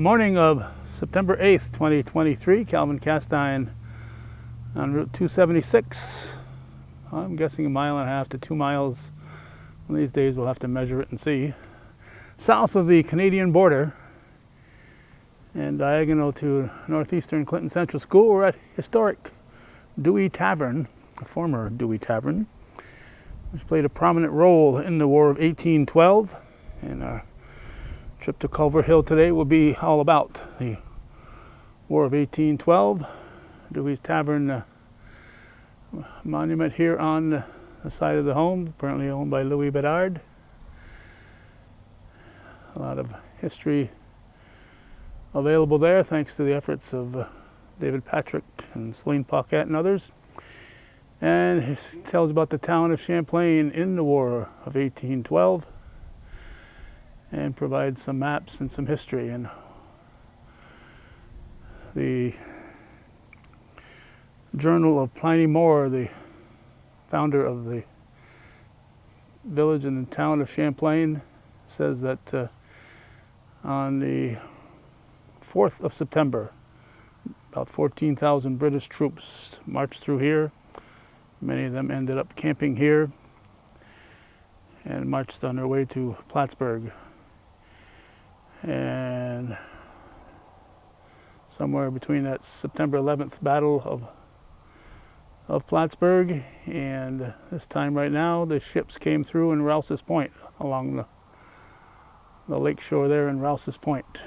morning of September 8th, 2023, Calvin Castine on Route 276. I'm guessing 1.5 miles to 2 miles. One of these days we'll have to measure it and see. South of the Canadian border and diagonal to Northeastern Clinton Central School, we're at historic Dewey Tavern, a former Dewey Tavern, which played a prominent role in the War of 1812. And our trip to Culver Hill today will be all about the War of 1812. Dewey's Tavern monument here on the side of the home, apparently owned by Louis Bedard. A lot of history available there thanks to the efforts of David Patrick and Celine Paquette and others. And it tells about the town of Champlain in the War of 1812 and provides some maps and some history. And the Journal of Pliny Moore, the founder of the village and the town of Champlain, says that on the 4th of September, about 14,000 British troops marched through here. Many of them ended up camping here and marched on their way to Plattsburgh. And somewhere between that September 11th battle of Plattsburgh and this time right now, the ships came through in Rouse's Point along the lake shore there in Rouse's Point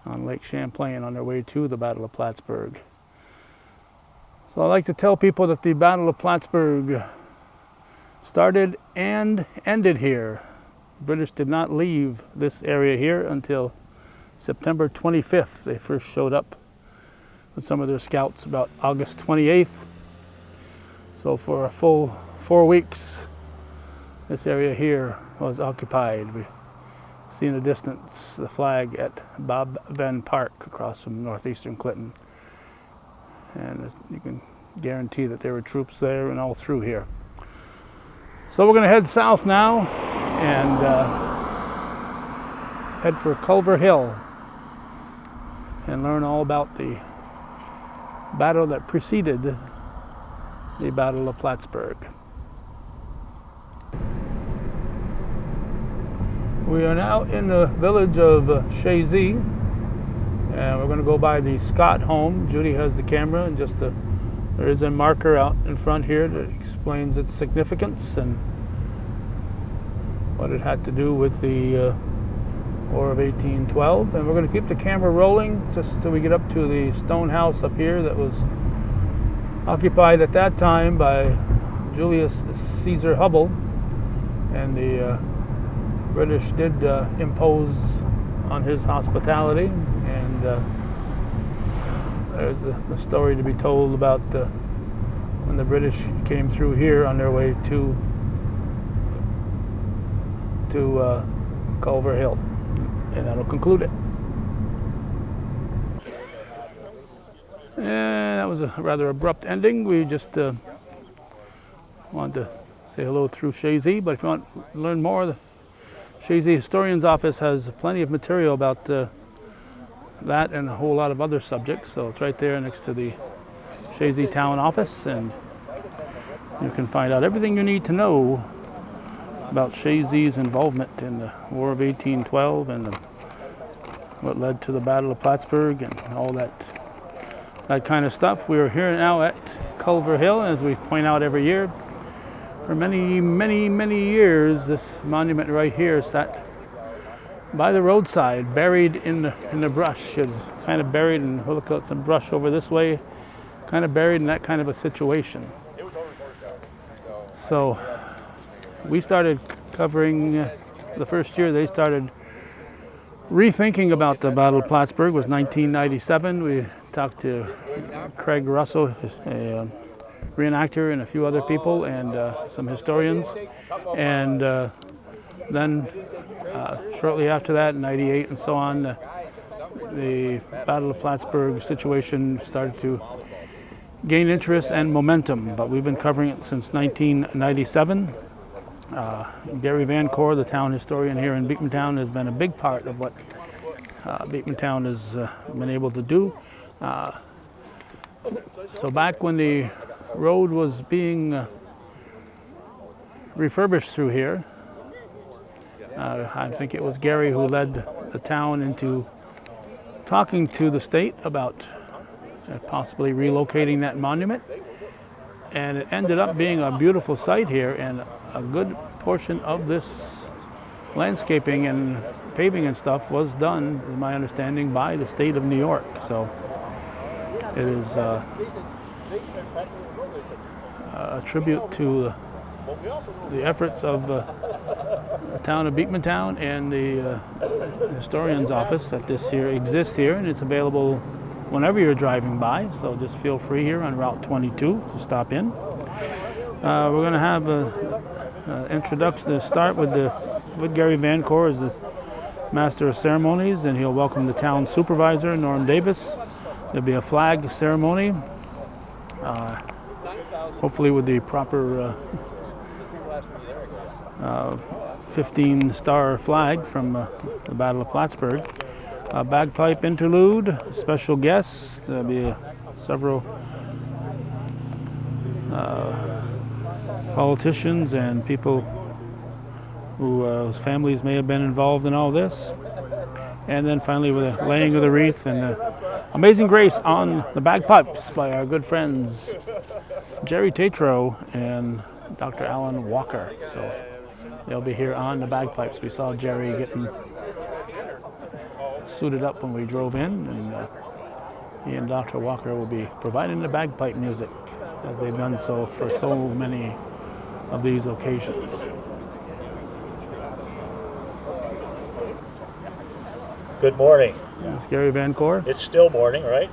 on Lake Champlain on their way to the Battle of Plattsburgh. So I like to tell people that the Battle of Plattsburgh started and ended here. British did not leave this area here until September 25th. They first showed up with some of their scouts about August 28th. So for a full 4 weeks, this area here was occupied. We see in the distance the flag at Bob Venn Park across from northeastern Clinton. And you can guarantee that there were troops there and all through here. So we're going to head south now and head for Culver Hill and learn all about the battle that preceded the Battle of Plattsburgh. We are now in the village of Chazy, and we're going to go by the Scott home. Judy has the camera, and there is a marker out in front here that explains its significance and what it had to do with the War of 1812. And we're going to keep the camera rolling just till we get up to the stone house up here that was occupied at that time by Julius Caesar Hubble. And the British did impose on his hospitality. And there's a story to be told about when the British came through here on their way to Culver Hill. And that'll conclude it. And that was a rather abrupt ending. We just wanted to say hello through Chazy, but if you want to learn more, the Chazy Historian's Office has plenty of material about that and a whole lot of other subjects. So it's right there next to the Chazy Town office, and you can find out everything you need to know about Chazy's involvement in the War of 1812 and what led to the Battle of Plattsburgh and all that kind of stuff. We are here now at Culver Hill, as we point out every year. For many, many, many years, this monument right here sat by the roadside, buried in the brush. It's kind of buried, and we'll look at some brush over this way, kind of buried in that kind of a situation. So we started covering the first year they started rethinking about the Battle of Plattsburgh was 1997. We talked to Craig Russell, a reenactor, and a few other people, and some historians. And then shortly after that, in 98 and so on, the Battle of Plattsburgh situation started to gain interest and momentum. But we've been covering it since 1997. Gary Van Cor, the town historian here in Beekmantown, has been a big part of what Beekmantown has been able to do. So back when the road was being refurbished through here, I think it was Gary who led the town into talking to the state about possibly relocating that monument. And it ended up being a beautiful site here, and a good portion of this landscaping and paving and stuff was done, in my understanding, by the state of New York. So it is a tribute to the efforts of the town of Beekmantown and the historian's office that this here exists here, and it's available whenever you're driving by. So just feel free here on Route 22 to stop in. We're going to have an introduction to start with Gary Vancore as the Master of Ceremonies, and he'll welcome the town supervisor, Norm Davis. There'll be a flag ceremony, hopefully with the proper 15-star flag from the Battle of Plattsburgh. A bagpipe interlude, special guests. There'll be several politicians and people whose families may have been involved in all this. And then finally with a laying of the wreath and Amazing Grace on the bagpipes by our good friends Jerry Tatro and Dr. Alan Walker. So they'll be here on the bagpipes. We saw Jerry getting suited up when we drove in, and he and Dr. Walker will be providing the bagpipe music as they've done so for so many of these occasions. Good morning. It's Gary Vancore. It's still morning, right?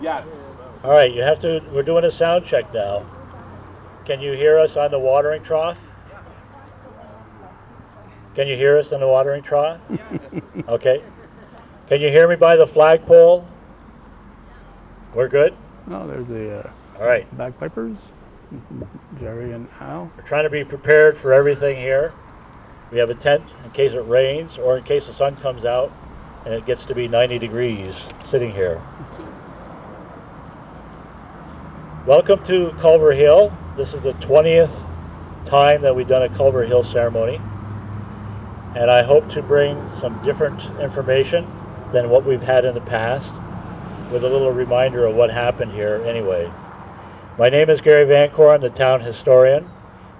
Yes. All right, we're doing a sound check now. Can you hear us on the watering trough? Can you hear us on the watering trough? Okay. Can you hear me by the flagpole? We're good? Oh, there's the All right. bagpipers, Jerry and Al. We're trying to be prepared for everything here. We have a tent in case it rains or in case the sun comes out and it gets to be 90 degrees sitting here. Welcome to Culver Hill. This is the 20th time that we've done a Culver Hill ceremony. And I hope to bring some different information than what we've had in the past, with a little reminder of what happened here anyway. My name is Gary Vancore. I'm the town historian,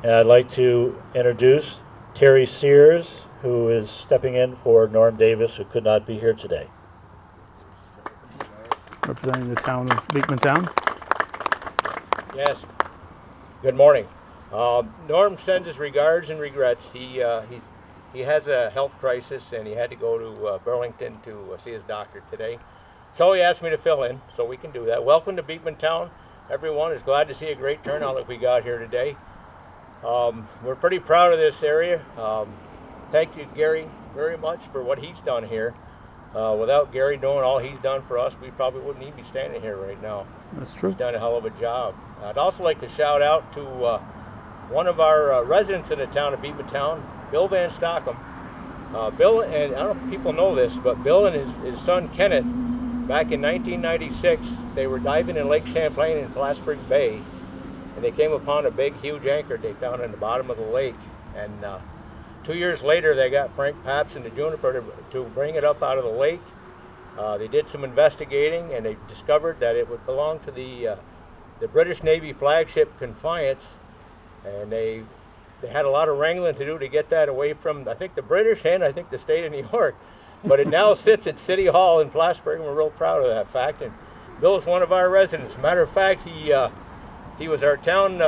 and I'd like to introduce Terry Sears, who is stepping in for Norm Davis, who could not be here today. Representing the town of Beekmantown. Yes. Good morning. Norm sends his regards and regrets. He has a health crisis, and he had to go to Burlington to see his doctor today. So he asked me to fill in, so we can do that. Welcome to Beekmantown. Everyone is glad to see a great turnout like we got here today. We're pretty proud of this area. Thank you, Gary, very much for what he's done here. Without Gary doing all he's done for us, we probably wouldn't even be standing here right now. That's true. He's done a hell of a job. I'd also like to shout out to one of our residents in the town of Beekmantown, Bill Van Stockham. Bill, and I don't know if people know this, but Bill and his son Kenneth, back in 1996, they were diving in Lake Champlain in Plattsburgh Bay, and they came upon a big, huge anchor they found in the bottom of the lake. And 2 years later, they got Frank Papps and the Juniper to bring it up out of the lake. They did some investigating, and they discovered that it would belong to the British Navy flagship Confiance, and they had a lot of wrangling to do to get that away from, I think, the British and I think the state of New York. But it now sits at City Hall in Plattsburgh, and we're real proud of that fact. And Bill's one of our residents. Matter of fact, he was our town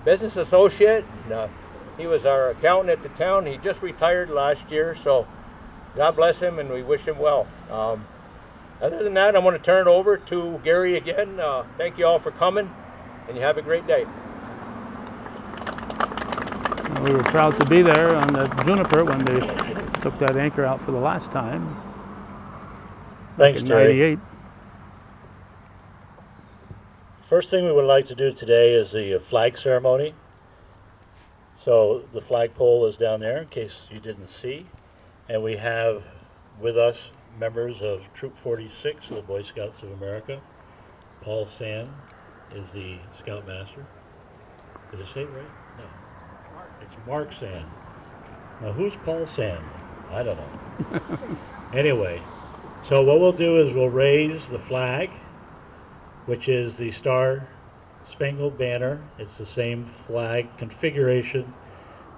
business associate. And, he was our accountant at the town. He just retired last year, so God bless him, and we wish him well. Other than that, I'm going to turn it over to Gary again. Thank you all for coming, and you have a great day. We were proud to be there on the Juniper when they took that anchor out for the last time. Thanks, in Jerry. 98. First thing we would like to do today is the flag ceremony. So the flagpole is down there in case you didn't see. And we have with us members of Troop 46 of the Boy Scouts of America. Paul Sand is the Scoutmaster. Did I say it right? No. It's Mark Sand. Now who's Paul Sand? I don't know. Anyway, so what we'll do is we'll raise the flag, which is the Star Spangled Banner. It's the same flag configuration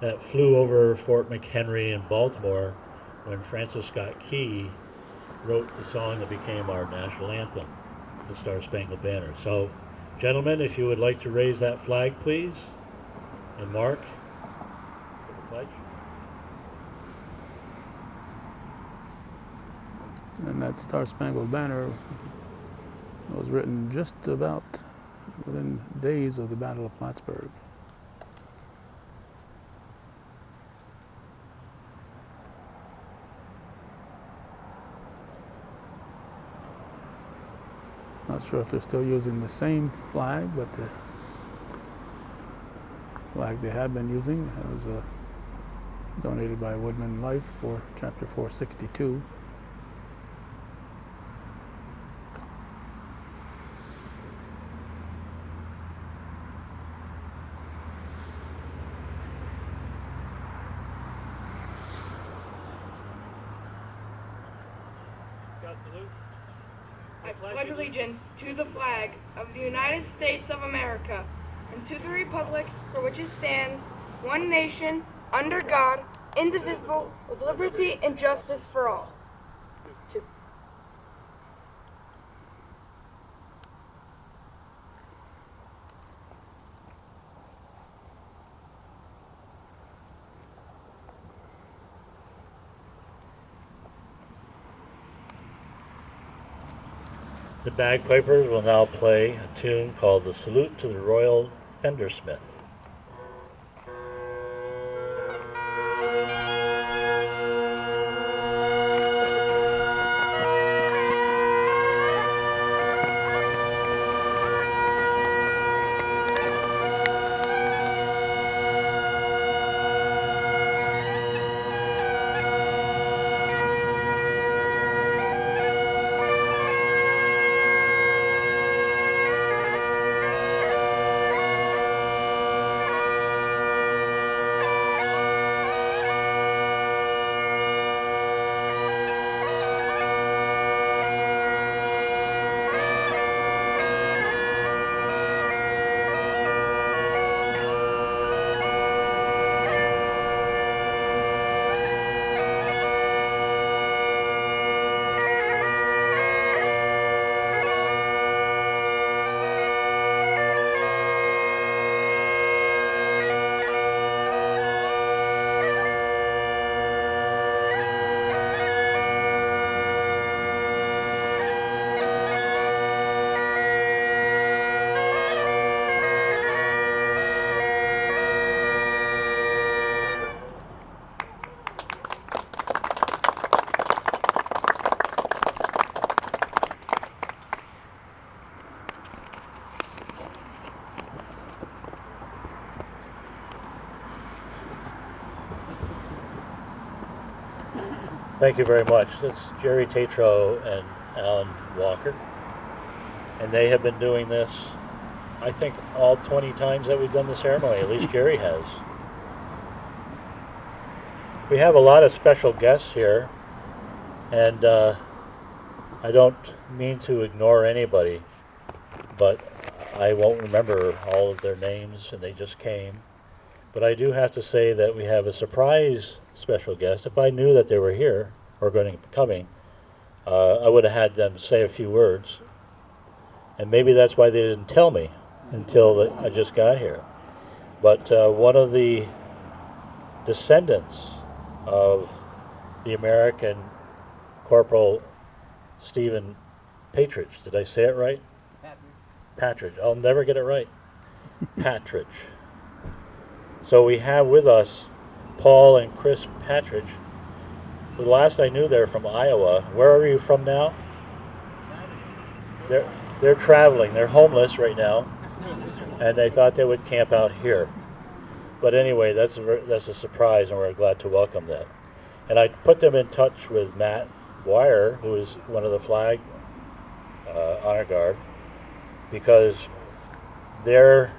that flew over Fort McHenry in Baltimore when Francis Scott Key wrote the song that became our national anthem, the Star Spangled Banner. So, gentlemen, if you would like to raise that flag, please. And Mark, for the pledge. And that Star Spangled Banner was written just about within days of the Battle of Plattsburgh. Not sure if they're still using the same flag, but the flag they had been using was donated by Woodman Life for Chapter 462. I pledge allegiance to the flag of the United States of America and to the republic for which it stands, one nation, under God, indivisible, with liberty and justice for all. The bagpipers will now play a tune called The Salute to the Royal Fendersmith. Thank you very much. That's Jerry Tatro and Alan Walker. And they have been doing this, I think, all 20 times that we've done the ceremony. At least Jerry has. We have a lot of special guests here, and I don't mean to ignore anybody, but I won't remember all of their names, and they just came. But I do have to say that we have a surprise special guest. If I knew that they were here or going to be coming, I would have had them say a few words. And maybe that's why they didn't tell me until I just got here. But one of the descendants of the American Corporal Stephen Patridge. Did I say it right? Patridge. I'll never get it right. Patridge. So we have with us Paul and Chris Patridge. The last I knew, they're from Iowa. Where are you from now? They're traveling. They're homeless right now, and they thought they would camp out here. But anyway, that's a surprise, and we're glad to welcome them. And I put them in touch with Matt Dwyer, who is one of the flag honor guard, because their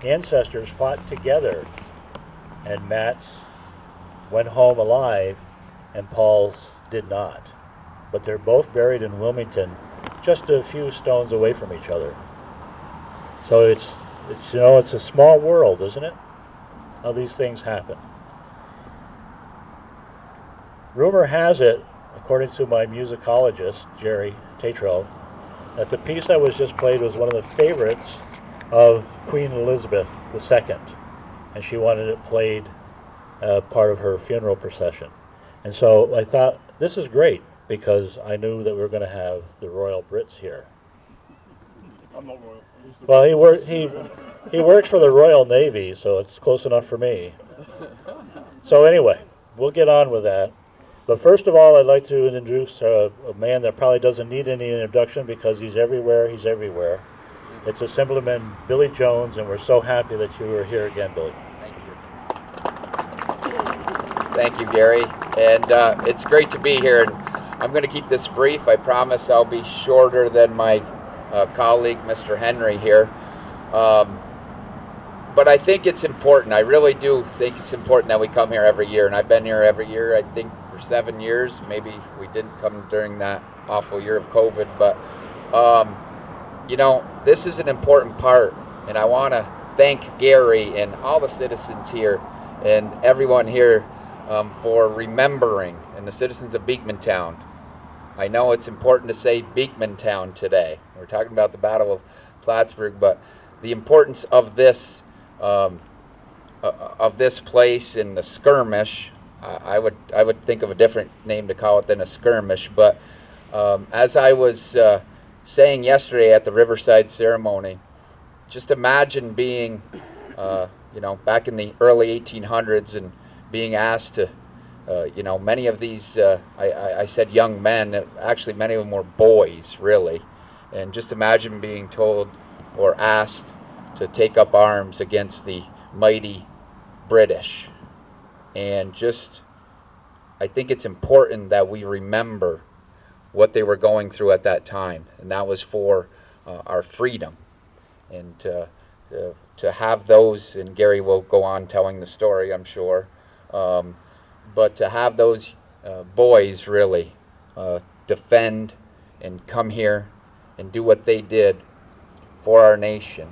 ancestors fought together, and Matt's went home alive and Paul's did not. But they're both buried in Wilmington, just a few stones away from each other. So it's it's a small world, isn't it? How these things happen. Rumor has it, according to my musicologist, Jerry Tatro, that the piece that was just played was one of the favorites of Queen Elizabeth II, and she wanted it played part of her funeral procession. And so I thought, this is great, because I knew that we were going to have the Royal Brits here. I'm not royal. Well, he works for the Royal Navy, so it's close enough for me. So anyway, we'll get on with that. But first of all, I'd like to introduce a man that probably doesn't need any introduction because he's everywhere. It's Assemblyman Billy Jones, and we're so happy that you are here again, Billy. Thank you, Gary. And it's great to be here. And I'm going to keep this brief. I promise I'll be shorter than my colleague, Mr. Henry here. But I think it's important. I really do think it's important that we come here every year. And I've been here every year, I think, for 7 years. Maybe we didn't come during that awful year of COVID. But, this is an important part. And I want to thank Gary and all the citizens here and everyone here for remembering, and the citizens of Beekmantown. I know it's important to say Beekmantown today. We're talking about the Battle of Plattsburgh, but the importance of this place in the skirmish. I would think of a different name to call it than a skirmish. But as I was saying yesterday at the Riverside ceremony, just imagine being, back in the early 1800s and being asked to, many of these, I said young men, actually many of them were boys, really. And just imagine being told or asked to take up arms against the mighty British. And I think it's important that we remember what they were going through at that time. And that was for our freedom. And to have those, and Gary will go on telling the story, I'm sure, but to have those boys really defend and come here and do what they did for our nation,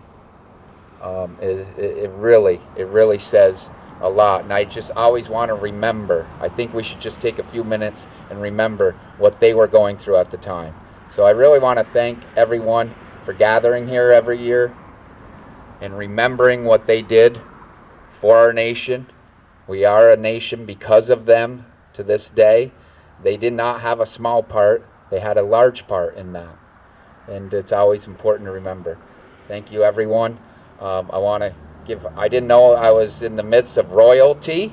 it really says a lot. And I just always want to remember. I think we should just take a few minutes and remember what they were going through at the time. So I really want to thank everyone for gathering here every year and remembering what they did for our nation. We are a nation because of them to this day. They did not have a small part. They had a large part in that. And it's always important to remember. Thank you, everyone. I didn't know I was in the midst of royalty,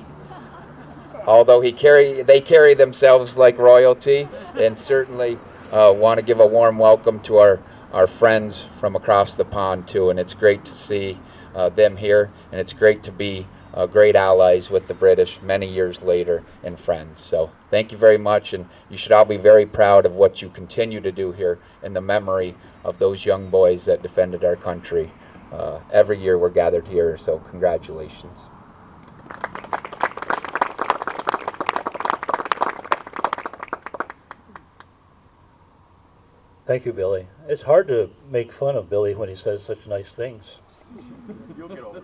although they carry themselves like royalty, and certainly want to give a warm welcome to our friends from across the pond too. And it's great to see them here, and it's great to be great allies with the British many years later and friends. So thank you very much, and you should all be very proud of what you continue to do here in the memory of those young boys that defended our country. Every year we're gathered here, so congratulations. Thank you, Billy. It's hard to make fun of Billy when he says such nice things. You'll get over it.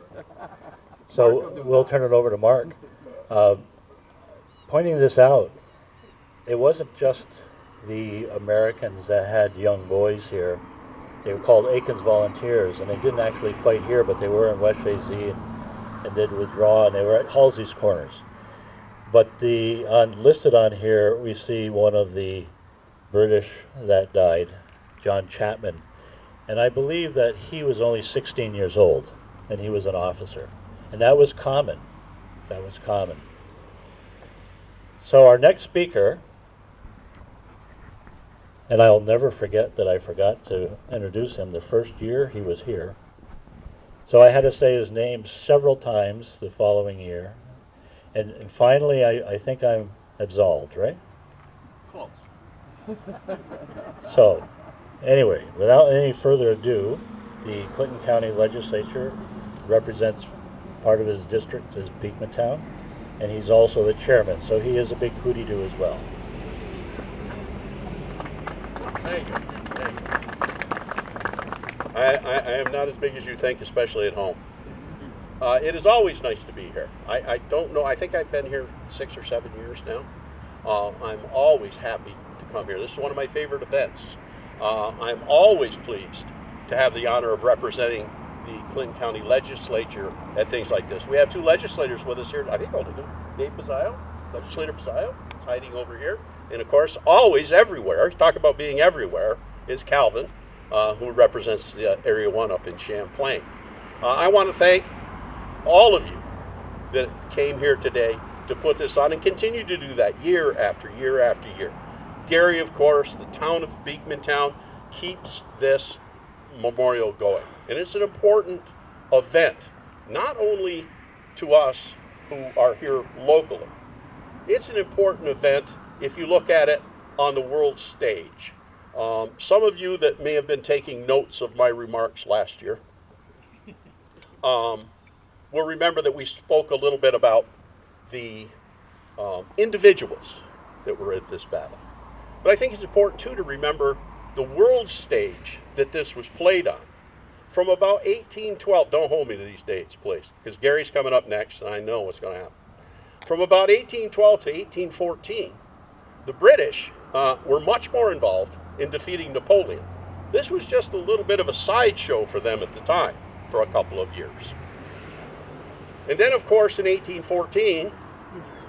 So we'll turn it over to Mark. Pointing this out, it wasn't just the Americans that had young boys here. They were called Aiken's Volunteers, and they didn't actually fight here, but they were in West Chazy and did withdraw, and they were at Halsey's Corners. But listed on here, we see one of the British that died, John Chapman. And I believe that he was only 16 years old, and he was an officer. And that was common. So our next speaker, and I'll never forget that I forgot to introduce him the first year he was here. So I had to say his name several times the following year. And finally, I think I'm absolved, right? Close. So, anyway, without any further ado, the Clinton County Legislature represents part of his district is Beekmantown, and he's also the chairman, so he is a big hooty-doo as well. Thank you. Thank you. I am not as big as you think, especially at home. It is always nice to be here. I don't know, I think I've been here 6 or 7 years now. I'm always happy to come here. This is one of my favorite events. I'm always pleased to have the honor of representing the Clinton County Legislature at things like this. We have 2 legislators with us here. I think only Dave Pizzaio, Legislator Pizzaio, is hiding over here. And of course, always everywhere, talk about being everywhere, is Calvin, who represents the Area 1 up in Champlain. I want to thank all of you that came here today to put this on and continue to do that year after year after year. Gary, of course, the town of Beekmantown keeps this memorial going. And it's an important event, not only to us who are here locally. It's an important event if you look at it on the world stage. Some of you that may have been taking notes of my remarks last year will remember that we spoke a little bit about the individuals that were at this battle. But I think it's important too to remember the world stage that this was played on. From about 1812, don't hold me to these dates, please, because Gary's coming up next and I know what's going to happen. From about 1812 to 1814, the British were much more involved in defeating Napoleon. This was just a little bit of a sideshow for them at the time for a couple of years. And then, of course, in 1814,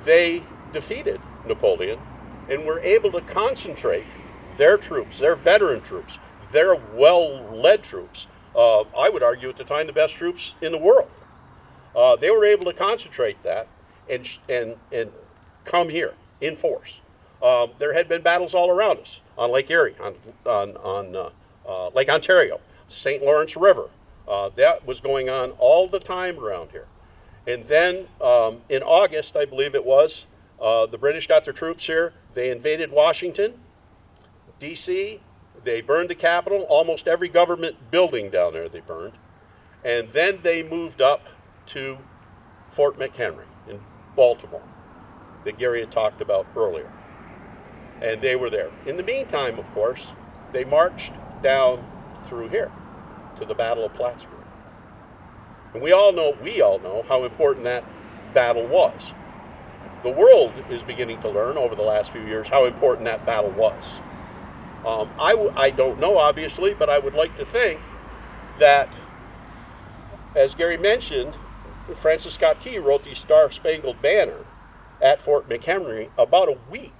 they defeated Napoleon and were able to concentrate their troops, their veteran troops, their well-led troops, I would argue at the time the best troops in the world. They were able to concentrate that and come here in force. There had been battles all around us on Lake Erie, on Lake Ontario, St. Lawrence River. That was going on all the time around here. And then in August, I believe it was, the British got their troops here. They invaded Washington, D.C. They burned the Capitol, almost every government building down there they burned. And then they moved up to Fort McHenry in Baltimore that Gary had talked about earlier. And they were there. In the meantime, of course, they marched down through here to the Battle of Plattsburgh. And we all know how important that battle was. The world is beginning to learn over the last few years how important that battle was. I don't know, obviously, but I would like to think that, as Gary mentioned, Francis Scott Key wrote the Star-Spangled Banner at Fort McHenry about a week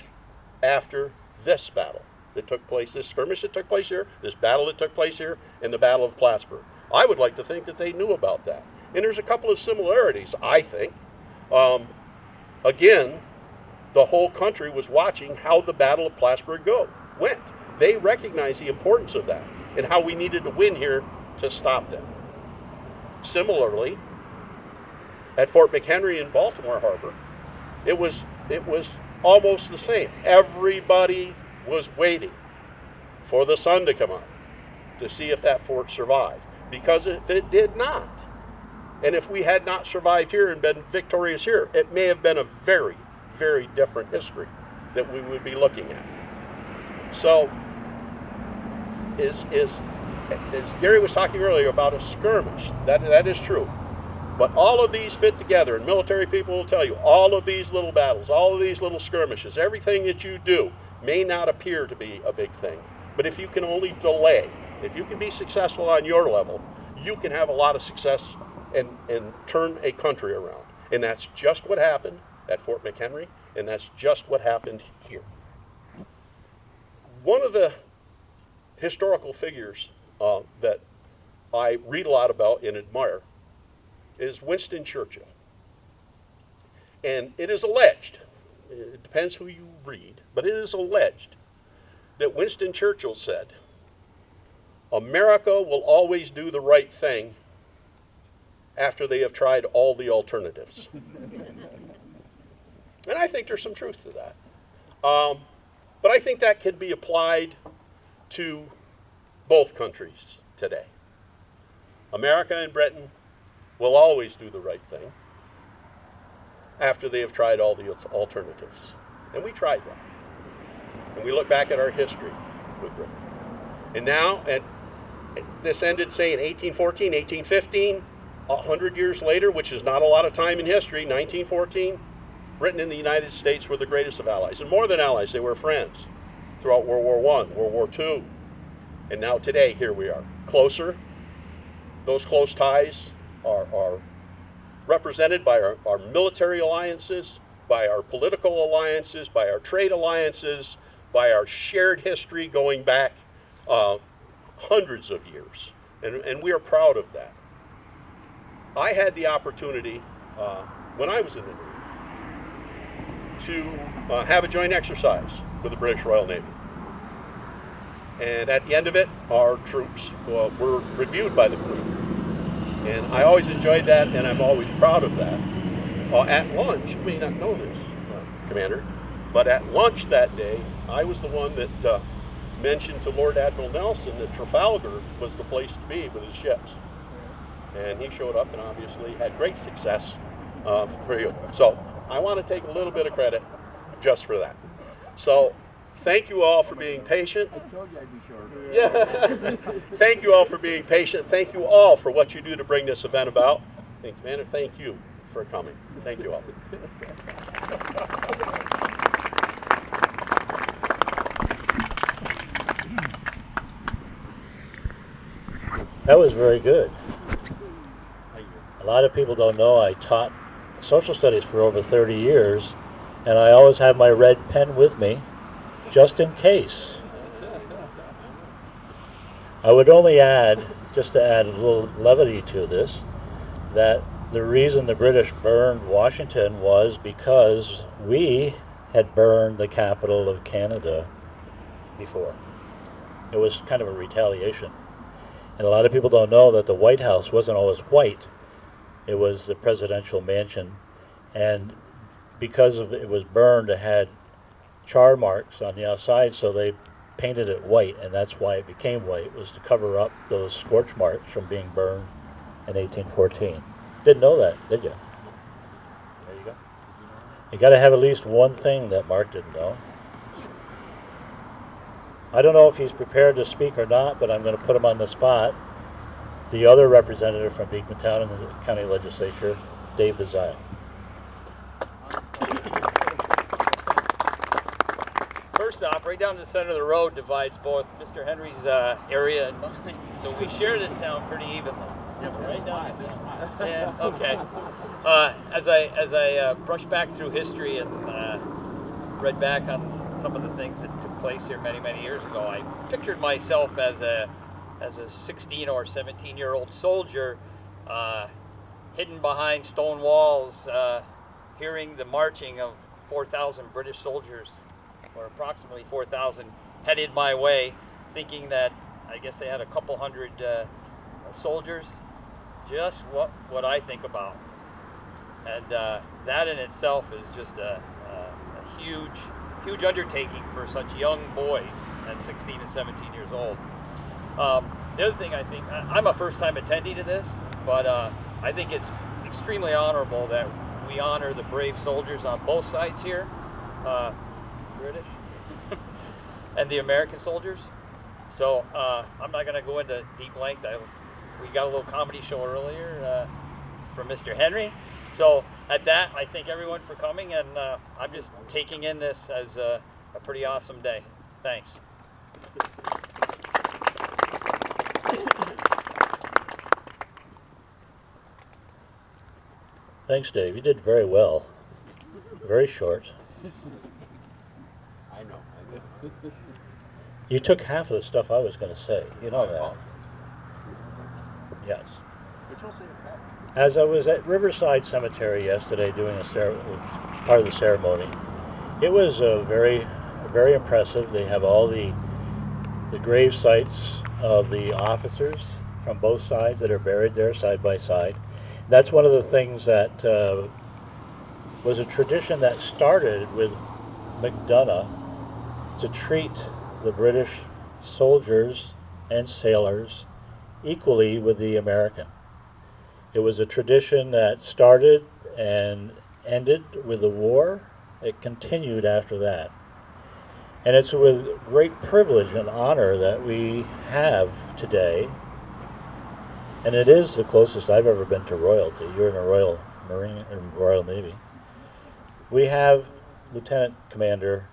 after this battle that took place, this skirmish that took place here, this battle that took place here, and the Battle of Plattsburgh. I would like to think that they knew about that. And there's a couple of similarities, I think. Again, the whole country was watching how the Battle of Plattsburgh went. They recognized the importance of that and how we needed to win here to stop them. Similarly, at Fort McHenry in Baltimore Harbor, it was almost the same. Everybody was waiting for the sun to come up to see if that fort survived. Because if it did not, and if we had not survived here and been victorious here, it may have been a very, very different history that we would be looking at. So, as Gary was talking earlier about a skirmish, that is true. But all of these fit together, and military people will tell you, all of these little battles, all of these little skirmishes, everything that you do may not appear to be a big thing. But if you can only delay, if you can be successful on your level, you can have a lot of success and turn a country around. And that's just what happened at Fort McHenry, and that's just what happened here. One of the historical figures that I read a lot about and admire is Winston Churchill. And it is alleged, it depends who you read, but it is alleged that Winston Churchill said, "America will always do the right thing after they have tried all the alternatives." And I think there's some truth to that. But I think that can be applied to both countries today. America and Britain will always do the right thing after they have tried all the alternatives. And we tried that. And we look back at our history with Britain. And now, this ended, say, in 1814, 1815, 100 years later, which is not a lot of time in history, 1914, Britain and the United States were the greatest of allies. And more than allies, they were friends throughout World War I, World War II. And now today, here we are, closer. Those close ties are represented by our military alliances, by our political alliances, by our trade alliances, by our shared history going back hundreds of years. And we are proud of that. I had the opportunity, when I was in the Navy, to have a joint exercise with the British Royal Navy. And at the end of it, our troops were reviewed by the Queen. And I always enjoyed that, and I'm always proud of that. At lunch, you may not know this, Commander, but at lunch that day, I was the one that mentioned to Lord Admiral Nelson that Trafalgar was the place to be with his ships. And he showed up and obviously had great success for you. So I want to take a little bit of credit just for that. So thank you all for being patient. I told you I'd be short. Yeah. Thank you all for being patient. Thank you all for what you do to bring this event about. And Commander, thank you for coming. Thank you all. That was very good. A lot of people don't know I taught social studies for over 30 years, and I always have my red pen with me, just in case. I would only add, just to add a little levity to this, that the reason the British burned Washington was because we had burned the capital of Canada before. It was kind of a retaliation. And a lot of people don't know that the White House wasn't always white. It was the presidential mansion. And because of it was burned, it had char marks on the outside, so they painted it white, and that's why it became white. It was to cover up those scorch marks from being burned in 1814. Didn't know that, did you? There you go. You got to have at least one thing that Mark didn't know. I don't know if he's prepared to speak or not, but I'm going to put him on the spot. The other representative from Beekmantown in the county legislature, Dave Bazile. First off, right down the center of the road divides both Mr. Henry's area and mine, so we share this town pretty evenly. Right down the middle. Yeah, okay. As I brush back through history and read back on some of the things that took place here many, many years ago, I pictured myself as a 16 or 17-year-old soldier hidden behind stone walls, hearing the marching of 4,000 British soldiers, or approximately 4,000, headed my way, thinking that I guess they had a couple hundred soldiers. Just what I think about. And that in itself is just a huge undertaking for such young boys at 16 and 17 years old. The other thing I think, I'm a first-time attendee to this, but I think it's extremely honorable that we honor the brave soldiers on both sides here, British and the American soldiers. So I'm not going to go into deep length. We got a little comedy show earlier from Mr. Henry. So at that, I thank everyone for coming, and I'm just taking in this as a pretty awesome day. Thanks. Thanks, Dave. You did very well. Very short. I know. You took half of the stuff I was going to say. You know that. Yes. But you'll say it back. As I was at Riverside Cemetery yesterday doing part of the ceremony, it was very impressive. They have all the grave sites of the officers from both sides that are buried there side by side. That's one of the things that was a tradition that started with McDonough to treat the British soldiers and sailors equally with the American. It was a tradition that started and ended with the war. It continued after that. And it's with great privilege and honor that we have today, and it is the closest I've ever been to royalty. You're in a Royal Marine and Royal Navy. We have Lieutenant Commander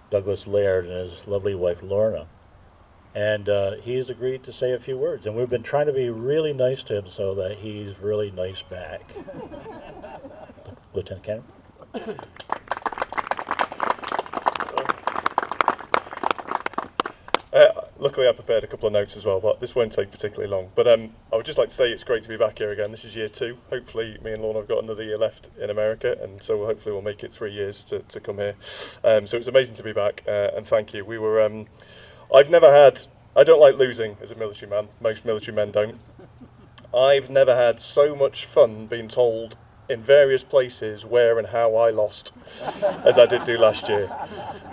Douglas Laird and his lovely wife Lorna, and he's agreed to say a few words, and we've been trying to be really nice to him so that he's really nice back. Lieutenant Cannon. Luckily I prepared a couple of notes as well, but this won't take particularly long. But I would just like to say it's great to be back here again. This is year 2. Hopefully me and Lorna have got another year left in America, and so hopefully we'll make it 3 years to come here. So it's amazing to be back, and thank you. We were, I don't like losing as a military man. Most military men don't. I've never had so much fun being told in various places where and how I lost as I did do last year.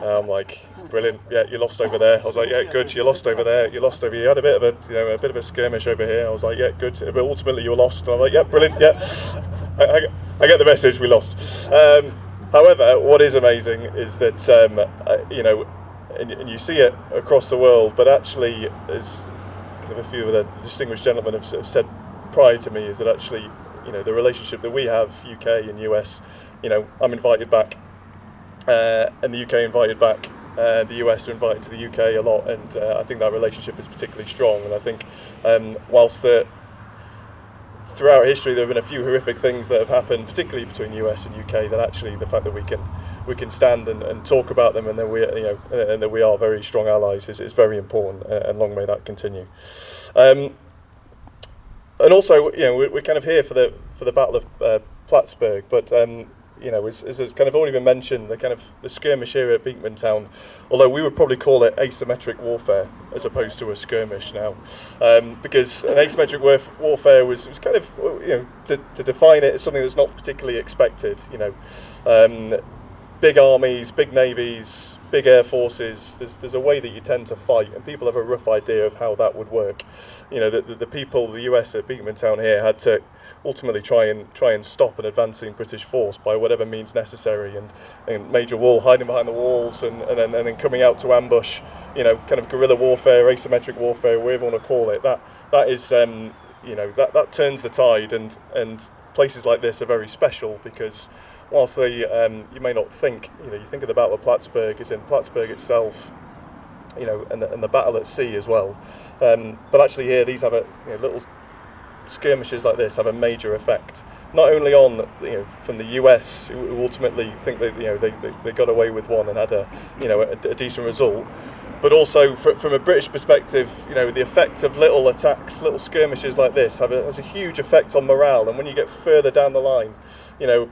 I'm like, brilliant, yeah, you lost over there. I was like, yeah, good, you lost over there, you lost over here. You had a bit of a skirmish over here. I was like, yeah, good, but ultimately you were lost. And I'm like, yeah, brilliant, yeah. I get the message, we lost. However, what is amazing is that, and you see it across the world, but actually, as kind of a few of the distinguished gentlemen have said prior to me, is that actually, the relationship that we have, UK and US, I'm invited back, and the UK invited back, the US are invited to the UK a lot, and I think that relationship is particularly strong. And I think whilst throughout history there have been a few horrific things that have happened, particularly between US and UK, that actually the fact that we can stand and talk about them, and that we are very strong allies is very important, and long may that continue. And also, we're kind of here for the Battle of Plattsburgh, but as has kind of already been mentioned, the skirmish here at Beekmantown, although we would probably call it asymmetric warfare as opposed to a skirmish now, because an asymmetric warfare was kind of, to define it as something that's not particularly expected. Big armies, big navies, big air forces. There's a way that you tend to fight, and people have a rough idea of how that would work. The people, the US at Beekmantown here, had to ultimately try and stop an advancing British force by whatever means necessary, and Major Wool hiding behind the walls, and then coming out to ambush. Kind of guerrilla warfare, asymmetric warfare, whatever you want to call it. That is, that turns the tide, and places like this are very special because, whilst you may not think, you think of the Battle of Plattsburgh, it's in Plattsburgh itself, and the battle at sea as well. But actually here, these have little skirmishes like this have a major effect, not only on from the US, who ultimately think that they got away with one and had a decent result, but also from a British perspective, the effect of little attacks, little skirmishes like this has a huge effect on morale. And when you get further down the line,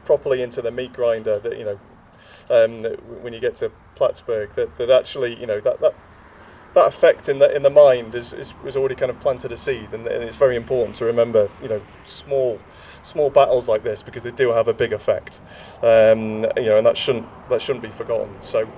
properly into the meat grinder, that when you get to Plattsburgh, that actually that effect in the mind was already kind of planted a seed, and it's very important to remember small battles like this, because they do have a big effect, and that shouldn't be forgotten. So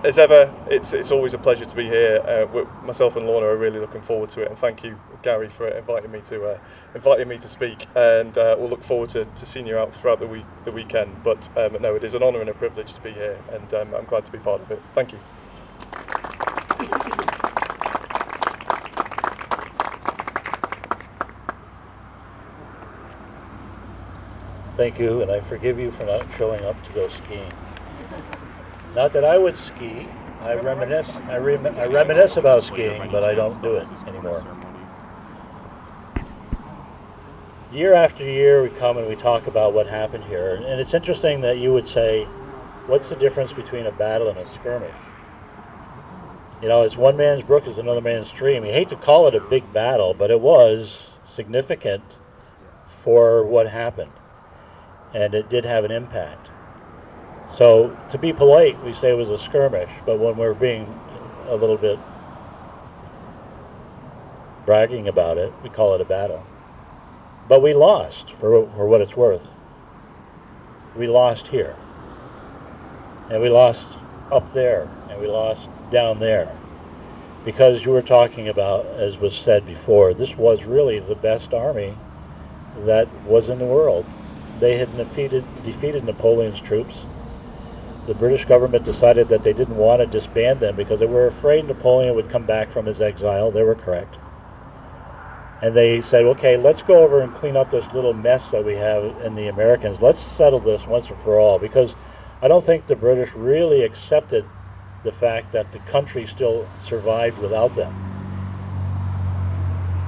as ever, it's always a pleasure to be here. Myself and Lorna are really looking forward to it, and thank you, Gary, for inviting me to speak. And we'll look forward to seeing you out throughout the weekend. But no, it is an honour and a privilege to be here, and I'm glad to be part of it. Thank you. Thank you, and I forgive you for not showing up to go skiing. Not that I would ski. I reminisce about skiing, but I don't do it anymore. Year after year, we come and we talk about what happened here, and it's interesting that you would say, what's the difference between a battle and a skirmish? It's one man's brook is another man's stream. You hate to call it a big battle, but it was significant for what happened, and it did have an impact. So, to be polite, we say it was a skirmish, but when we're being a little bit bragging about it, we call it a battle. But we lost, for what it's worth. We lost here. And we lost up there and we lost down there. Because you were talking about, as was said before, this was really the best army that was in the world. They had defeated Napoleon's troops. The British government decided that they didn't want to disband them because they were afraid Napoleon would come back from his exile. They were correct. And they said, okay, let's go over and clean up this little mess that we have in the Americans. Let's settle this once and for all, because I don't think the British really accepted the fact that the country still survived without them.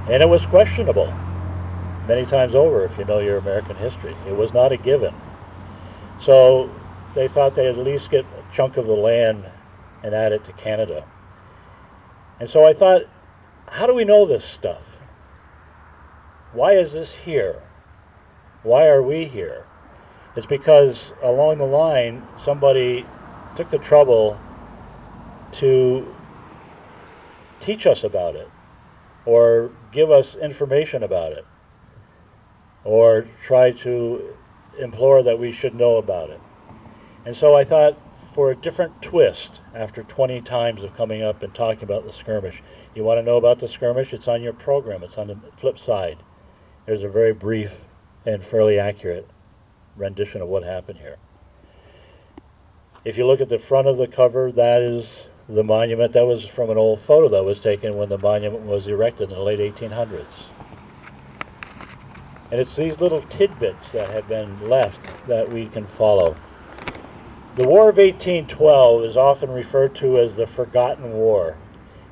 And it was questionable many times over, if you know your American history. It was not a given. So they thought they'd at least get a chunk of the land and add it to Canada. And so I thought, how do we know this stuff? Why is this here? Why are we here? It's because along the line, somebody took the trouble to teach us about it, or give us information about it, or try to implore that we should know about it. And so I thought, for a different twist, after 20 times of coming up and talking about the skirmish, you want to know about the skirmish? It's on your program. It's on the flip side. There's a very brief and fairly accurate rendition of what happened here. If you look at the front of the cover, that is the monument. That was from an old photo that was taken when the monument was erected in the late 1800s. And it's these little tidbits that have been left that we can follow. The War of 1812 is often referred to as the Forgotten War.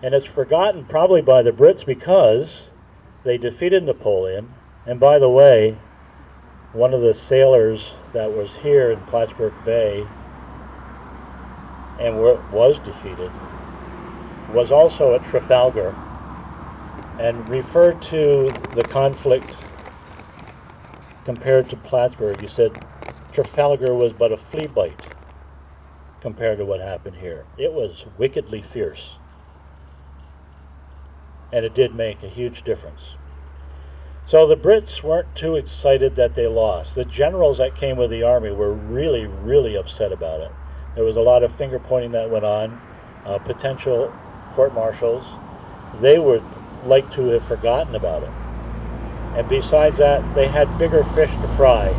And it's forgotten probably by the Brits because they defeated Napoleon. And by the way, one of the sailors that was here in Plattsburgh Bay and was defeated was also at Trafalgar and referred to the conflict compared to Plattsburgh. He said Trafalgar was but a flea bite compared to what happened here. It was wickedly fierce, and it did make a huge difference. So the Brits weren't too excited that they lost. The generals that came with the army were really, really upset about it. There was a lot of finger pointing that went on. Potential court-martials, they would like to have forgotten about it. And besides that, they had bigger fish to fry.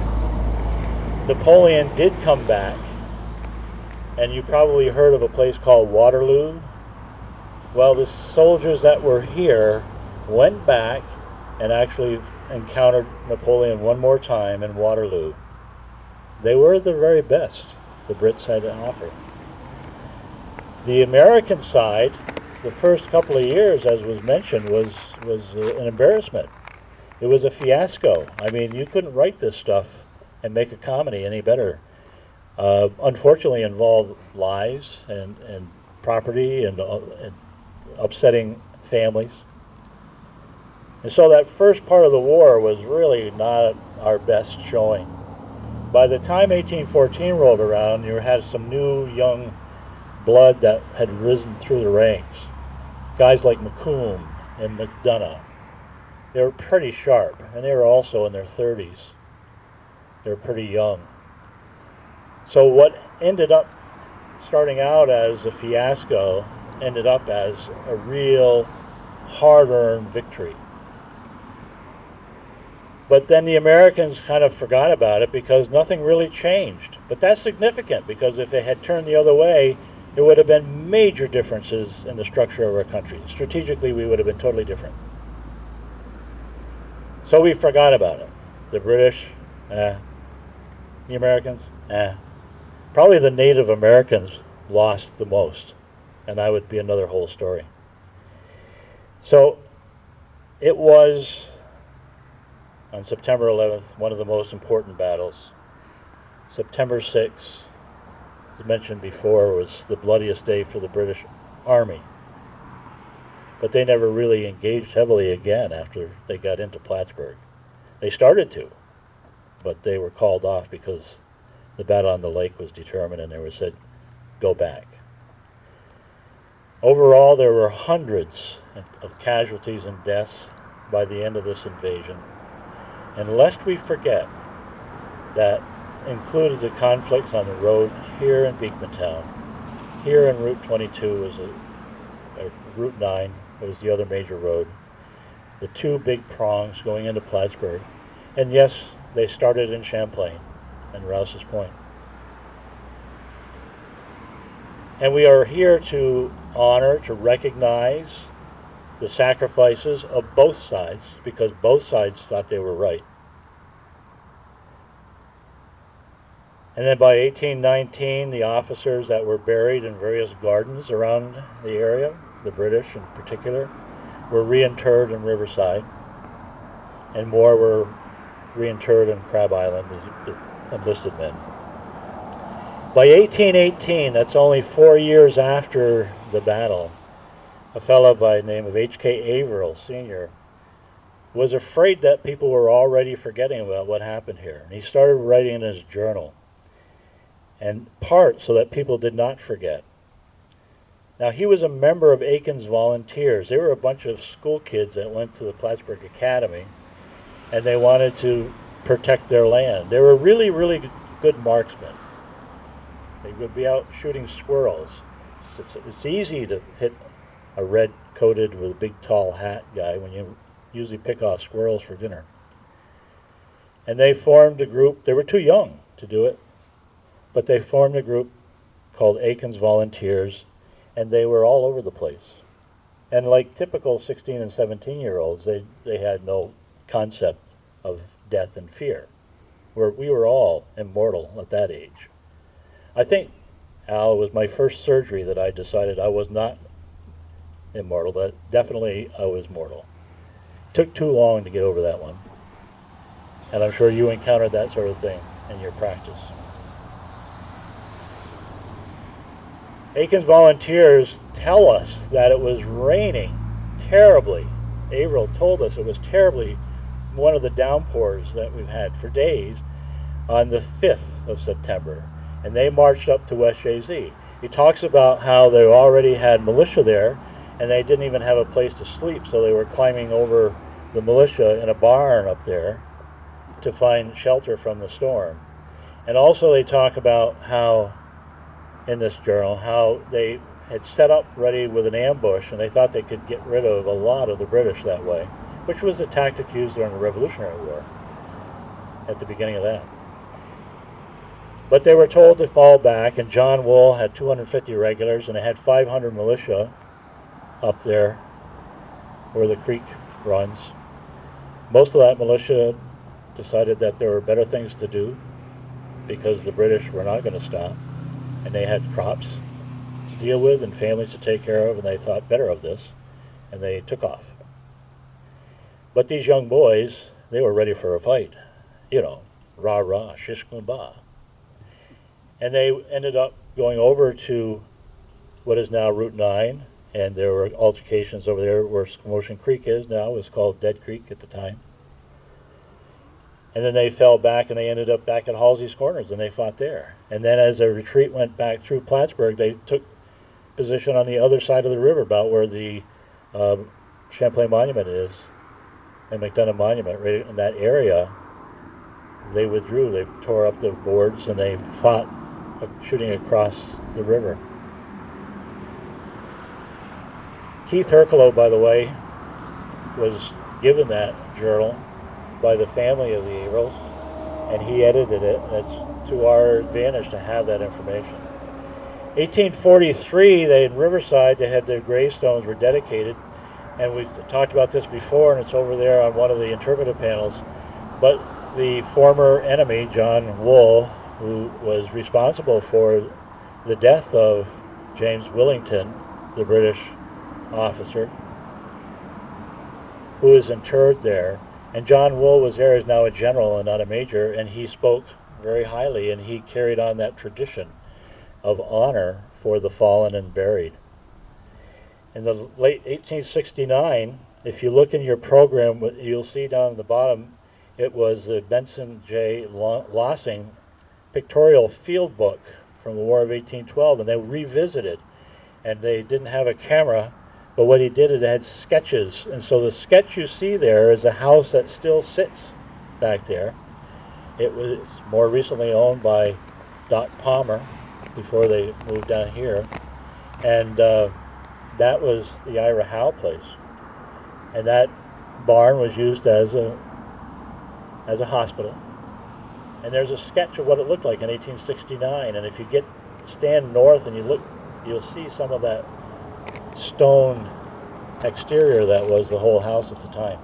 Napoleon did come back, and you probably heard of a place called Waterloo. Well, the soldiers that were here went back and actually encountered Napoleon one more time in Waterloo. They were the very best the Brits had to offer. The American side, the first couple of years, as was mentioned, was an embarrassment. It was a fiasco. I mean, you couldn't write this stuff and make a comedy any better. Unfortunately, involved lies and property and upsetting families. And so that first part of the war was really not our best showing. By the time 1814 rolled around, you had some new young blood that had risen through the ranks. Guys like McComb and McDonough. They were pretty sharp, and they were also in their 30s. They were pretty young. So what ended up starting out as a fiasco ended up as a real hard-earned victory. But then the Americans kind of forgot about it because nothing really changed. But that's significant because if it had turned the other way, there would have been major differences in the structure of our country. Strategically, we would have been totally different. So we forgot about it. The British, the Americans, Probably the Native Americans lost the most, and that would be another whole story. So it was, on September 11th, one of the most important battles. September 6th, as mentioned before, was the bloodiest day for the British Army. But they never really engaged heavily again after they got into Plattsburgh. They started to, but they were called off because the battle on the lake was determined and they were said, go back. Overall, there were hundreds of casualties and deaths by the end of this invasion. And lest we forget, that included the conflicts on the road here in Beekmantown, here in Route 22 was Route 9 was the other major road. The two big prongs going into Plattsburgh. And yes, they started in Champlain and Rouse's Point. And we are here to honor, to recognize the sacrifices of both sides, because both sides thought they were right. And then by 1819, the officers that were buried in various gardens around the area, the British in particular, were reinterred in Riverside, and more were reinterred in Crab Island, the enlisted men. By 1818, that's only 4 years after the battle, a fellow by the name of H.K. Averill, Sr., was afraid that people were already forgetting about what happened here. And he started writing in his journal, and part so that people did not forget. Now, he was a member of Aiken's Volunteers. They were a bunch of school kids that went to the Plattsburgh Academy, and they wanted to protect their land. They were really, really good marksmen. They would be out shooting squirrels. It's easy to hit a red-coated with a big tall hat guy when you usually pick off squirrels for dinner. And they formed a group. They were too young to do it, but they formed a group called Aiken's Volunteers, and they were all over the place. And like typical 16 and 17-year-olds, they had no concept of death and fear. We were all immortal at that age. I think, Al, it was my first surgery that I decided I was not immortal, that definitely I was mortal. Took too long to get over that one. And I'm sure you encountered that sort of thing in your practice. Aiken's Volunteers tell us that it was raining terribly. Averill told us it was terribly, one of the downpours that we've had for days, on the 5th of September. And they marched up to West Jay-Z. He talks about how they already had militia there, and they didn't even have a place to sleep, so they were climbing over the militia in a barn up there to find shelter from the storm. And also they talk about how, in this journal, how they had set up ready with an ambush, and they thought they could get rid of a lot of the British that way, which was the tactic used during the Revolutionary War at the beginning of that. But they were told to fall back, and John Wool had 250 regulars, and they had 500 militia up there where the creek runs. Most of that militia decided that there were better things to do because the British were not going to stop, and they had crops to deal with and families to take care of, and they thought better of this, and they took off. But these young boys, they were ready for a fight. You know, rah rah, shish kumbah. And they ended up going over to what is now Route 9, and there were altercations over there where Squamoshan Creek is now. It was called Dead Creek at the time. And then they fell back, and they ended up back at Halsey's Corners, and they fought there. And then as a retreat went back through Plattsburgh, they took position on the other side of the river, about where the Champlain Monument is, and McDonough Monument, right in that area. They withdrew. They tore up the boards, and they fought shooting across the river. Keith Herculow, by the way, was given that journal by the family of the Averils, and he edited it. That's to our advantage to have that information. 1843, in Riverside, they had their gravestones were dedicated, and we talked about this before, and it's over there on one of the interpretive panels. But the former enemy, John Wool, who was responsible for the death of James Willington, the British officer, who is interred there. And John Wool was there as now a general and not a major, and he spoke very highly, and he carried on that tradition of honor for the fallen and buried. In the late 1869, if you look in your program, you'll see down at the bottom, it was the Benson J. Lossing pictorial field book from the War of 1812, and they revisited, and they didn't have a camera, but what he did is it had sketches, and so the sketch you see there is a house that still sits back there. It was more recently owned by Doc Palmer before they moved down here, And that was the Ira Howe place. And that barn was used as a hospital. And there's a sketch of what it looked like in 1869. And if you stand north and you look, you'll see some of that stone exterior that was the whole house at the time.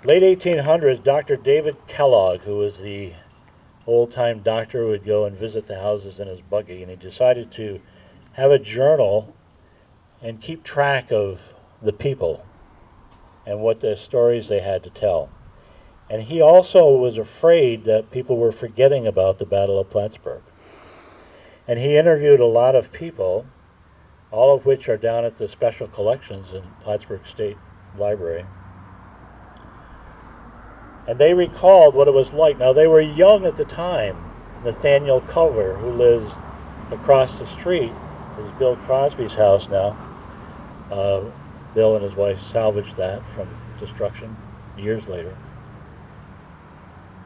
Late 1800s, Dr. David Kellogg, who was the old-time doctor who would go and visit the houses in his buggy, and he decided to have a journal and keep track of the people and what the stories they had to tell. And he also was afraid that people were forgetting about the Battle of Plattsburgh. And he interviewed a lot of people, all of which are down at the special collections in Plattsburgh State Library. And they recalled what it was like. Now, they were young at the time. Nathaniel Culver, who lives across the street, is Bill Crosby's house now. Bill and his wife salvaged that from destruction years later.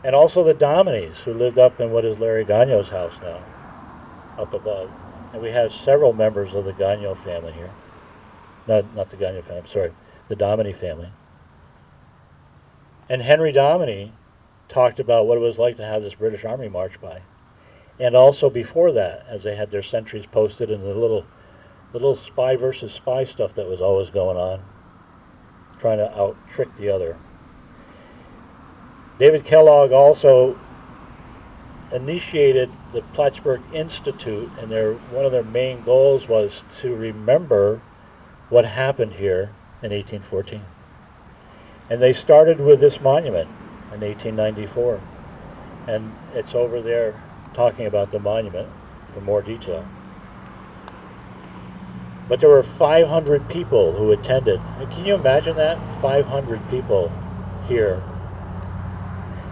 And also the Dominies, who lived up in what is Larry Gagno's house now, up above. And we have several members of the Gagno family here. Not the Gagno family, sorry, the Domini family. And Henry Domini talked about what it was like to have this British Army march by. And also before that, as they had their sentries posted and the little spy versus spy stuff that was always going on, trying to out-trick the other. David Kellogg also initiated the Plattsburgh Institute, and one of their main goals was to remember what happened here in 1814. And they started with this monument in 1894. And it's over there talking about the monument for more detail. But there were 500 people who attended. And can you imagine that? 500 people here.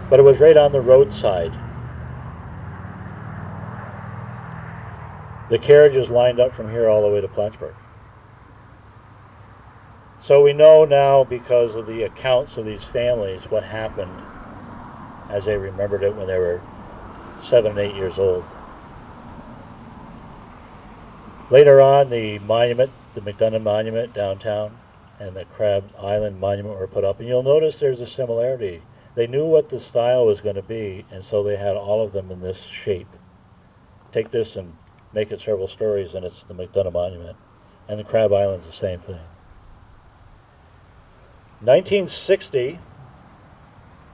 But it was right on the roadside. The carriages lined up from here all the way to Plattsburgh. So we know now, because of the accounts of these families, what happened as they remembered it when they were 7 and 8 years old. Later on, the monument, the McDonough Monument downtown, and the Crab Island Monument were put up. And you'll notice there's a similarity. They knew what the style was going to be, and so they had all of them in this shape. Take this and make it several stories, and it's the McDonough Monument. And the Crab Island's the same thing. 1960,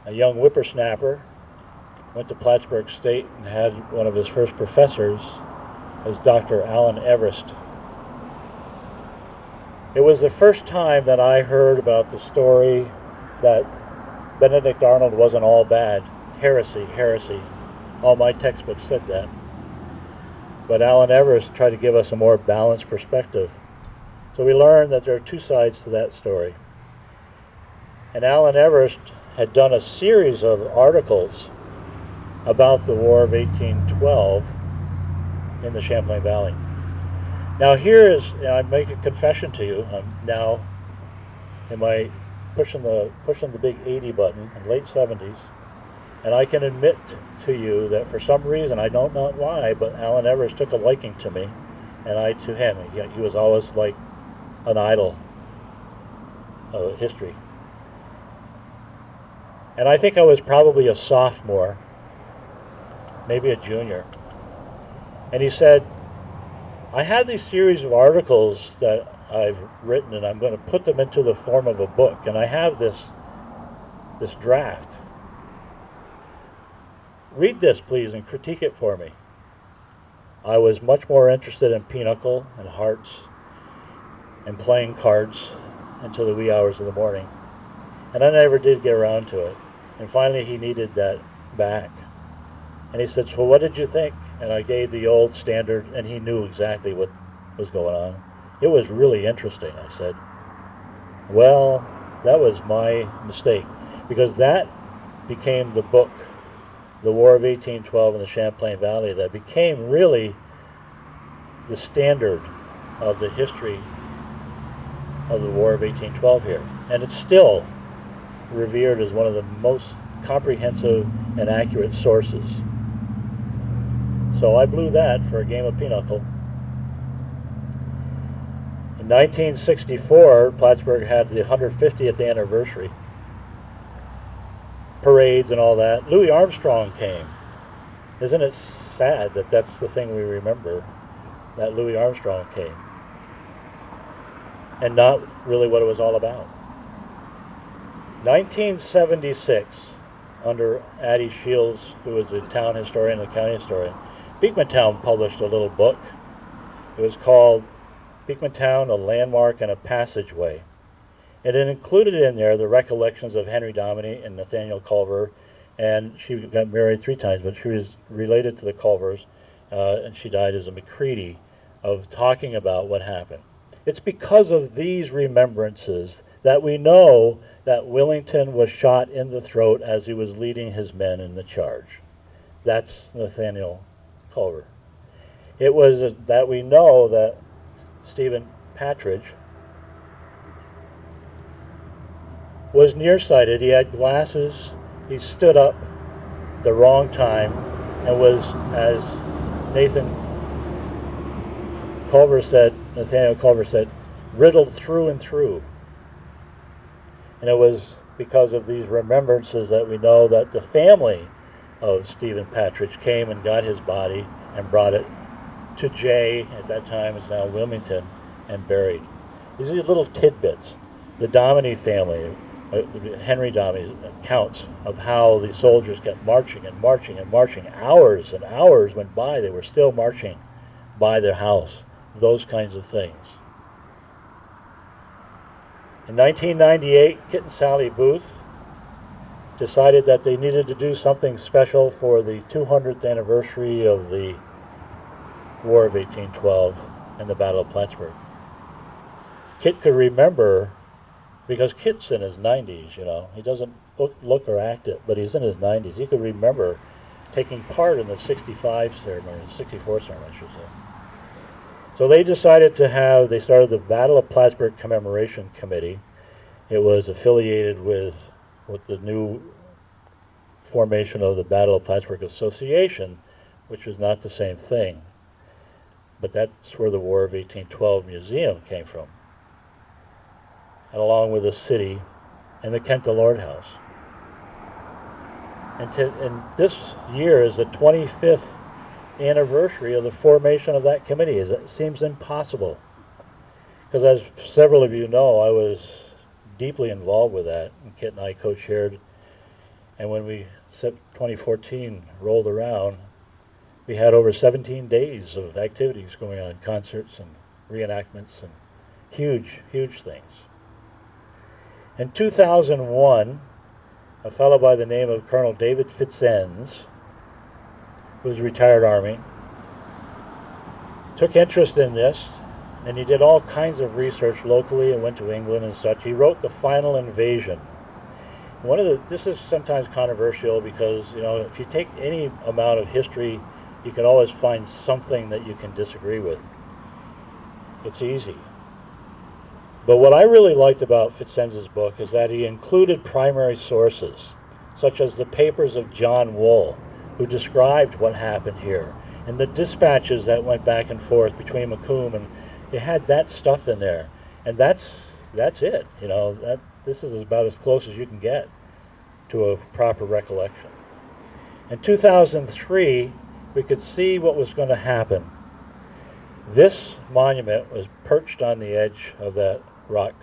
a young whippersnapper went to Plattsburgh State and had one of his first professors as Dr. Allen Everest. It was the first time that I heard about the story that Benedict Arnold wasn't all bad. Heresy, heresy. All my textbooks said that. But Allen Everest tried to give us a more balanced perspective. So we learned that there are two sides to that story. And Allen Everest had done a series of articles about the War of 1812 in the Champlain Valley. Now I make a confession to you. I'm now pushing the big 80 button in late 70s, and I can admit to you that for some reason, I don't know why, but Allen Everest took a liking to me, and I to him. He was always like an idol of history. And I think I was probably a sophomore, maybe a junior. And he said, I have these series of articles that I've written, and I'm going to put them into the form of a book. And I have this draft. Read this, please, and critique it for me. I was much more interested in pinochle and hearts and playing cards until the wee hours of the morning. And I never did get around to it. And finally he needed that back. And he said, so what did you think? And I gave the old standard, and he knew exactly what was going on. It was really interesting, I said. Well, that was my mistake, because that became the book, The War of 1812 in the Champlain Valley, that became really the standard of the history of the War of 1812 here. And it's still revered as one of the most comprehensive and accurate sources. So I blew that for a game of pinochle. In 1964, Plattsburgh had the 150th anniversary. Parades and all that. Louis Armstrong came. Isn't it sad that that's the thing we remember, that Louis Armstrong came, and not really what it was all about? 1976, under Addie Shields, who was the town historian and the county historian, Beekmantown published a little book. It was called Beekmantown, a Landmark and a Passageway. And it included in there the recollections of Henry Dominy and Nathaniel Culver, and she got married 3 times, but she was related to the Culvers, and she died as a McCready, of talking about what happened. It's because of these remembrances that we know that Willington was shot in the throat as he was leading his men in the charge. That's Nathaniel Culver. It was that we know that Stephen Patridge was nearsighted. He had glasses. He stood up the wrong time and was, as Nathaniel Culver said, riddled through and through. And it was because of these remembrances that we know that the family of Stephen Patridge came and got his body and brought it to Jay, at that time is now Wilmington, and buried. These are little tidbits. The Dominy family, Henry Dominy, accounts of how the soldiers kept marching and marching and marching. Hours and hours went by. They were still marching by their house. Those kinds of things. In 1998, Kit and Sally Booth decided that they needed to do something special for the 200th anniversary of the War of 1812 and the Battle of Plattsburgh. Kit could remember, because Kit's in his 90s, you know, he doesn't look or act it, but he's in his 90s. He could remember taking part in the 65 ceremony, 64 ceremony, I should say. So they decided they started the Battle of Plattsburgh Commemoration Committee. It was affiliated with the new formation of the Battle of Plattsburgh Association, which was not the same thing. But that's where the War of 1812 Museum came from, and along with the city and the Kent Lord House. And this year is the 25th anniversary of the formation of that committee. It seems impossible, because as several of you know, I was deeply involved with that, and Kit and I co-chaired. And when 2014 rolled around, we had over 17 days of activities going on, concerts and reenactments and huge, huge things. In 2001, a fellow by the name of Colonel David Fitzenz, who was a retired Army, took interest in this, and he did all kinds of research locally and went to England and such. He wrote The Final Invasion. This is sometimes controversial because, you know, if you take any amount of history, you can always find something that you can disagree with. It's easy. But what I really liked about Fitzenz's book is that he included primary sources, such as the papers of John Wool, who described what happened here, and the dispatches that went back and forth between Macomb, and you had that stuff in there. And that's it. You know, this is about as close as you can get to a proper recollection. In 2003, we could see what was going to happen. This monument was perched on the edge of that rock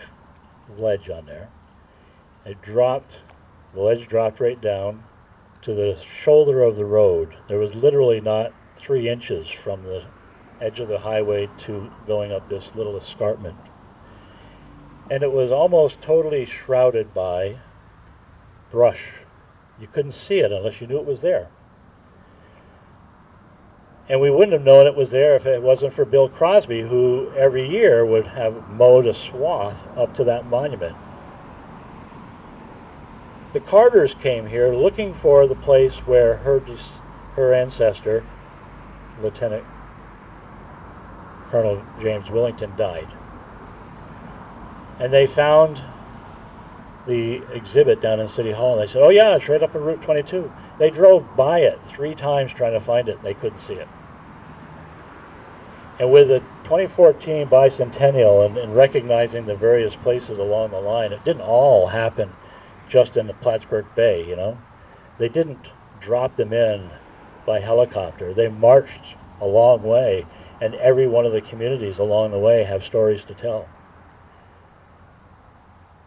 ledge on there. The ledge dropped right down to the shoulder of the road. There was literally not 3 inches from the edge of the highway to going up this little escarpment. And it was almost totally shrouded by brush. You couldn't see it unless you knew it was there. And we wouldn't have known it was there if it wasn't for Bill Crosby, who every year would have mowed a swath up to that monument. The Carters came here looking for the place where her ancestor, Lieutenant Colonel James Willington, died. And they found the exhibit down in City Hall, and they said, oh yeah, it's right up on Route 22. They drove by it 3 times trying to find it, and they couldn't see it. And with the 2014 bicentennial and recognizing the various places along the line, it didn't all happen just in the Plattsburgh Bay, you know. They didn't drop them in by helicopter. They marched a long way, and every one of the communities along the way have stories to tell.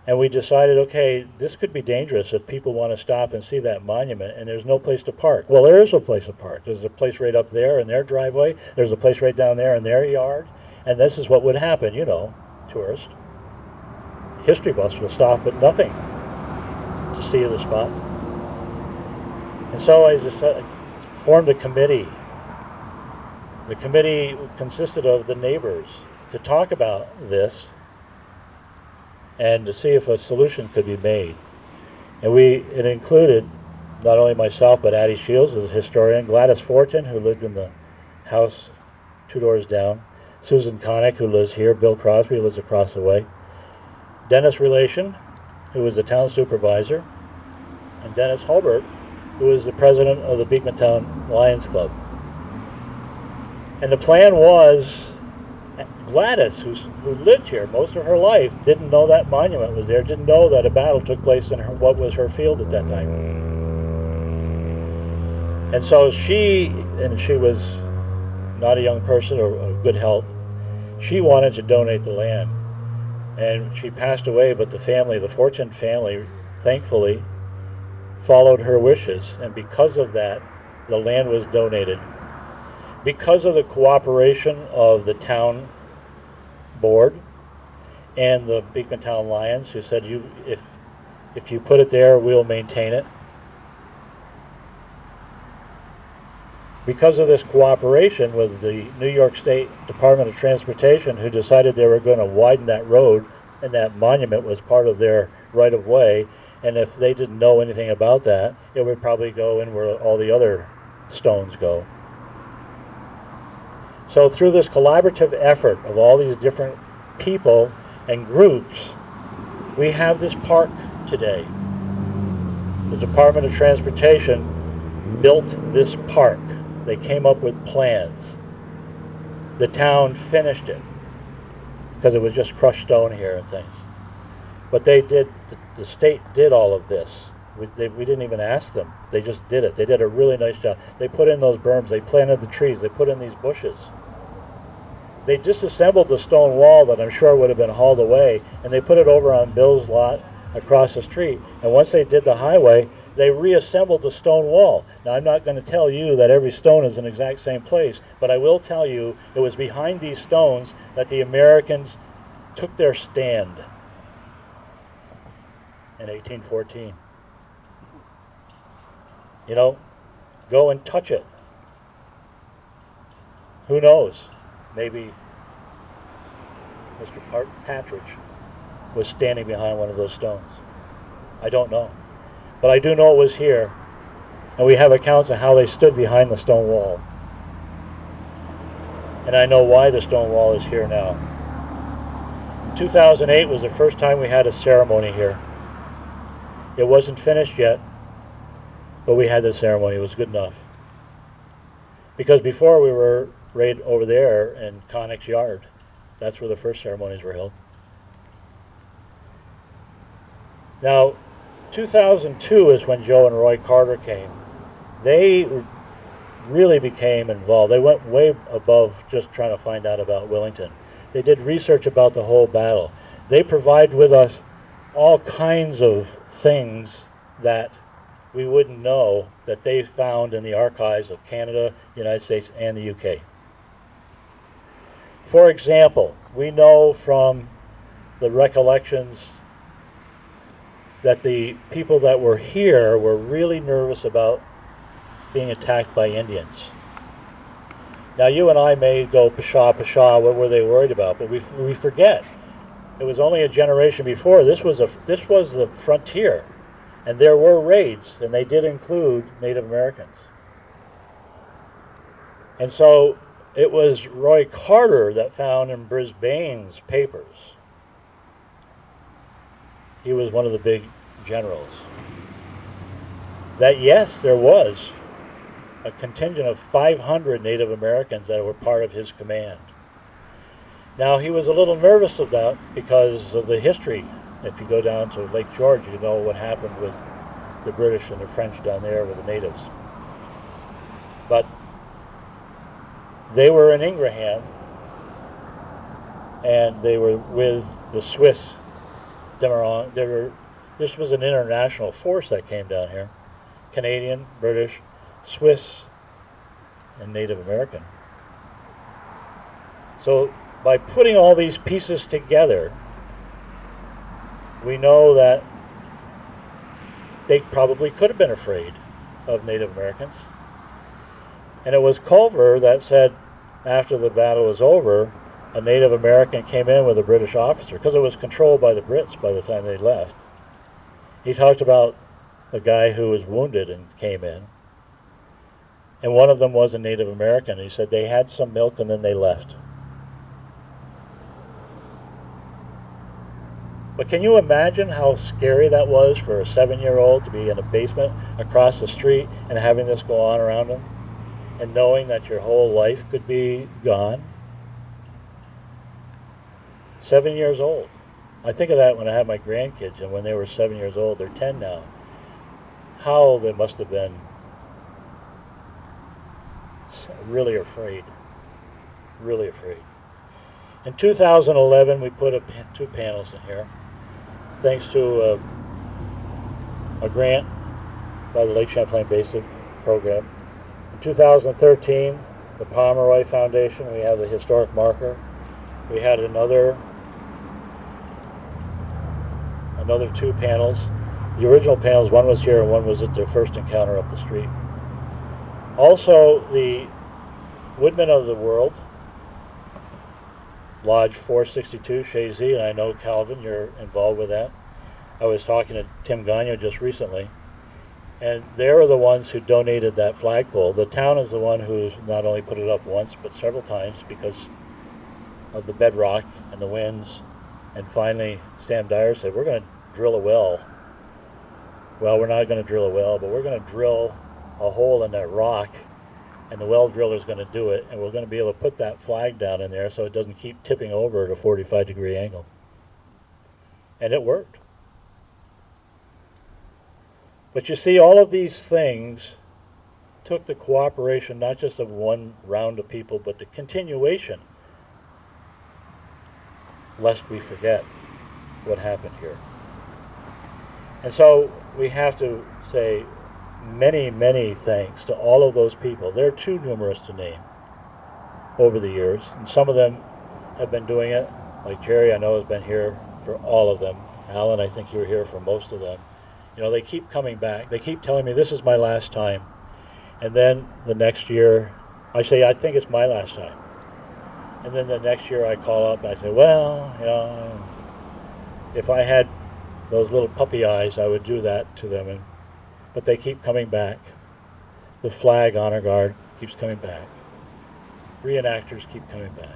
And we decided, okay, this could be dangerous if people want to stop and see that monument and there's no place to park. Well, there is a place to park. There's a place right up there in their driveway. There's a place right down there in their yard. And this is what would happen, you know, tourist. History buffs will stop at nothing to see the spot. And so I just formed a committee. The committee consisted of the neighbors to talk about this and to see if a solution could be made. And it included not only myself, but Addie Shields, as a historian, Gladys Fortin, who lived in the house 2 doors down, Susan Connick, who lives here, Bill Crosby, who lives across the way, Dennis Relation, who was the town supervisor, and Dennis Hulbert, who was the president of the Beekmantown Lions Club. And the plan was, Gladys, who lived here most of her life, didn't know that monument was there, didn't know that a battle took place in what was her field at that time. And so she was not a young person or of good health, she wanted to donate the land. And she passed away, but the family, the Fortune family, thankfully followed her wishes. And because of that, the land was donated. Because of the cooperation of the town board and the Beekmantown Lions, who said, if you put it there, we'll maintain it. Because of this cooperation with the New York State Department of Transportation, who decided they were going to widen that road, and that monument was part of their right-of-way, and if they didn't know anything about that, it would probably go in where all the other stones go. So through this collaborative effort of all these different people and groups, we have this park today. The Department of Transportation built this park. They came up with plans. The town finished it because it was just crushed stone here and things. But they did, the state did all of this. We didn't even ask them. They just did it. They did a really nice job. They put in those berms. They planted the trees. They put in these bushes. They disassembled the stone wall that I'm sure would have been hauled away, and they put it over on Bill's lot across the street. And once they did the highway, they reassembled the stone wall. Now, I'm not going to tell you that every stone is in the exact same place, but I will tell you it was behind these stones that the Americans took their stand in 1814. You know, go and touch it. Who knows? Maybe Mr. Partridge was standing behind one of those stones. I don't know. But I do know it was here, and we have accounts of how they stood behind the stone wall. And I know why the stone wall is here now. 2008 was the first time we had a ceremony here. It wasn't finished yet, but we had the ceremony. It was good enough. Because before we were right over there in Connick's yard. That's where the first ceremonies were held. Now, 2002 is when Joe and Roy Carter came. They really became involved. They went way above just trying to find out about Wellington. They did research about the whole battle. They provide with us all kinds of things that we wouldn't know that they found in the archives of Canada, United States, and the UK. For example, we know from the recollections that the people that were here were really nervous about being attacked by Indians. Now, you and I may go, pshaw, pshaw, what were they worried about? But we forget. It was only a generation before. This was the frontier. And there were raids, and they did include Native Americans. And so it was Roy Carter that found in Brisbane's papers. He was one of the big generals. That yes, there was a contingent of 500 Native Americans that were part of his command. Now, he was a little nervous of that because of the history. If you go down to Lake George, you know what happened with the British and the French down there with the natives. But they were in Ingraham, and they were with the Swiss Demerong. This was an international force that came down here. Canadian, British, Swiss, and Native American. So by putting all these pieces together, we know that they probably could have been afraid of Native Americans. And it was Culver that said, after the battle was over, a Native American came in with a British officer, because it was controlled by the Brits by the time they left. He talked about a guy who was wounded and came in. And one of them was a Native American. He said they had some milk and then they left. But can you imagine how scary that was for a 7-year-old to be in a basement across the street and having this go on around him? And knowing that your whole life could be gone? 7 years old. I think of that when I have my grandkids, and when they were 7 years old, they're 10 now. How they must have been really afraid. Really afraid. In 2011, we put two panels in here, thanks to a grant by the Lake Champlain Basin program. In 2013, the Pomeroy Foundation, we have the historic marker. We had another two panels. The original panels, one was here and one was at their first encounter up the street. Also, the Woodmen of the World, Lodge 462, Shazy, and I know, Calvin, you're involved with that. I was talking to Tim Gagnon just recently, and they're the ones who donated that flagpole. The town is the one who's not only put it up once, but several times because of the bedrock and the winds. And finally, Sam Dyer said, we're going to drill a well. Well, we're not going to drill a well, but we're going to drill a hole in that rock, and the well driller is going to do it, and we're going to be able to put that flag down in there so it doesn't keep tipping over at a 45-degree angle. And it worked. But you see, all of these things took the cooperation not just of one round of people, but the continuation, lest we forget what happened here. And so we have to say many, many thanks to all of those people. They're too numerous to name over the years, and some of them have been doing it. Like Jerry, I know, has been here for all of them. Alan, I think you were here for most of them. You know, they keep coming back. They keep telling me, this is my last time. And then the next year, I say, I think it's my last time. And then the next year I call up and I say, well, you know, if I had those little puppy eyes, I would do that to them. But they keep coming back. The flag honor guard keeps coming back. Reenactors keep coming back.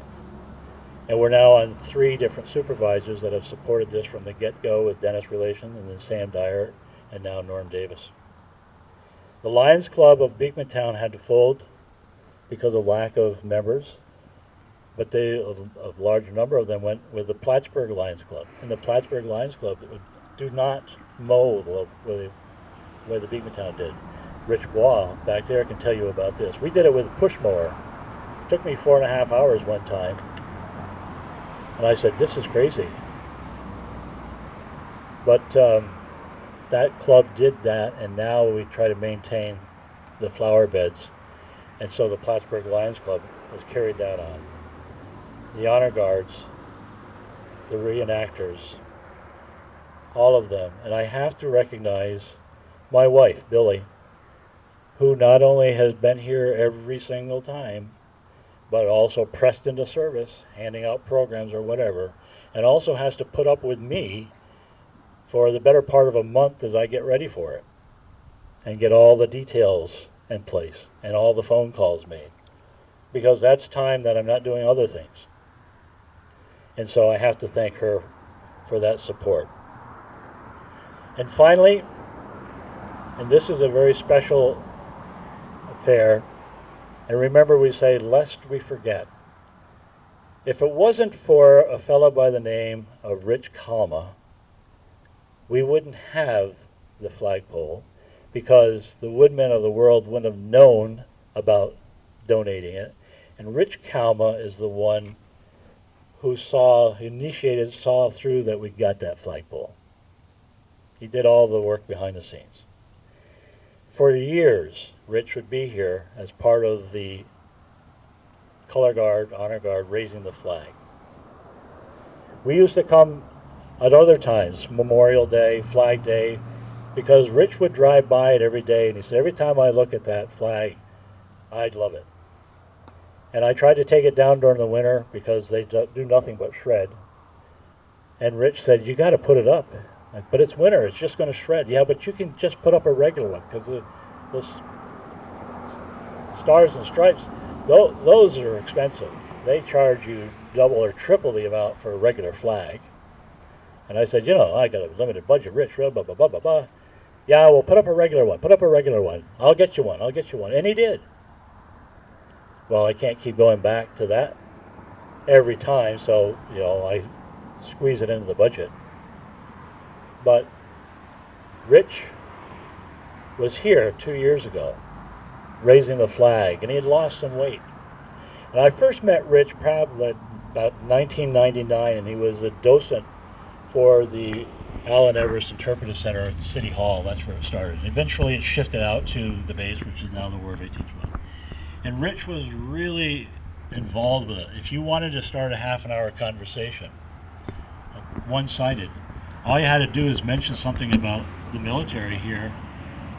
And we're now on 3 different supervisors that have supported this from the get-go, with Dennis Relation and then Sam Dyer and now Norm Davis. The Lions Club of Beekmantown had to fold because of lack of members, but a large number of them went with the Plattsburgh Lions Club. And the Plattsburgh Lions Club do not mow the way the Beekmantown did. Rich Bois back there can tell you about this. We did it with a push mower. It took me 4.5 hours one time. And I said, this is crazy. But that club did that, and now we try to maintain the flower beds. And so the Plattsburgh Lions Club has carried that on. The honor guards, the reenactors, all of them. And I have to recognize my wife, Billy, who not only has been here every single time, but also pressed into service, handing out programs or whatever, and also has to put up with me for the better part of a month as I get ready for it and get all the details in place and all the phone calls made, because that's time that I'm not doing other things. And so I have to thank her for that support. And finally, and this is a very special affair, and remember, we say, lest we forget, If it wasn't for a fellow by the name of Rich Kalma, we wouldn't have the flagpole, because the woodmen of the world wouldn't have known about donating it. And Rich Kalma is the one who saw through that we got that flagpole. He did all the work behind the scenes. For years, Rich would be here as part of the color guard, honor guard, raising the flag. We used to come at other times, Memorial Day, Flag Day, because Rich would drive by it every day, and he said, every time I look at that flag, I'd love it. And I tried to take it down during the winter because they do nothing but shred. And Rich said, you got to put it up. But it's winter, it's just going to shred. Yeah, but you can just put up a regular one, because the stars and stripes, those are expensive. They charge you double or triple the amount for a regular flag. And I said, I got a limited budget, Rich, blah, blah, blah, blah, blah. Yeah, well, put up a regular one. I'll get you one. And he did. Well, I can't keep going back to that every time, so, I squeeze it into the budget. But Rich was here 2 years ago, raising the flag, and he had lost some weight. And I first met Rich probably about 1999, and he was a docent for the Allen Everest Interpretive Center at City Hall. That's where it started. Eventually it shifted out to the base, which is now the War of 1812. And Rich was really involved with it. If you wanted to start a half-an-hour conversation, one-sided, all you had to do is mention something about the military here,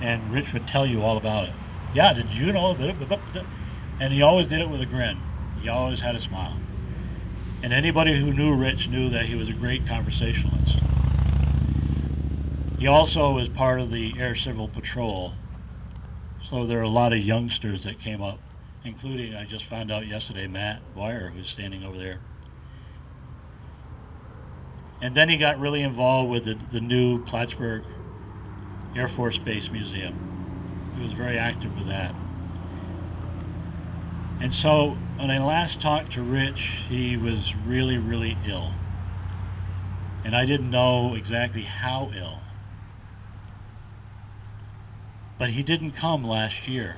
and Rich would tell you all about it. Yeah, did you know? And he always did it with a grin. He always had a smile. And anybody who knew Rich knew that he was a great conversationalist. He also was part of the Air Civil Patrol, so there are a lot of youngsters that came up, including, I just found out yesterday, Matt Wire, who's standing over there. And then he got really involved with the new Plattsburgh Air Force Base Museum. He was very active with that. And so when I last talked to Rich, he was really, really ill. And I didn't know exactly how ill. But he didn't come last year.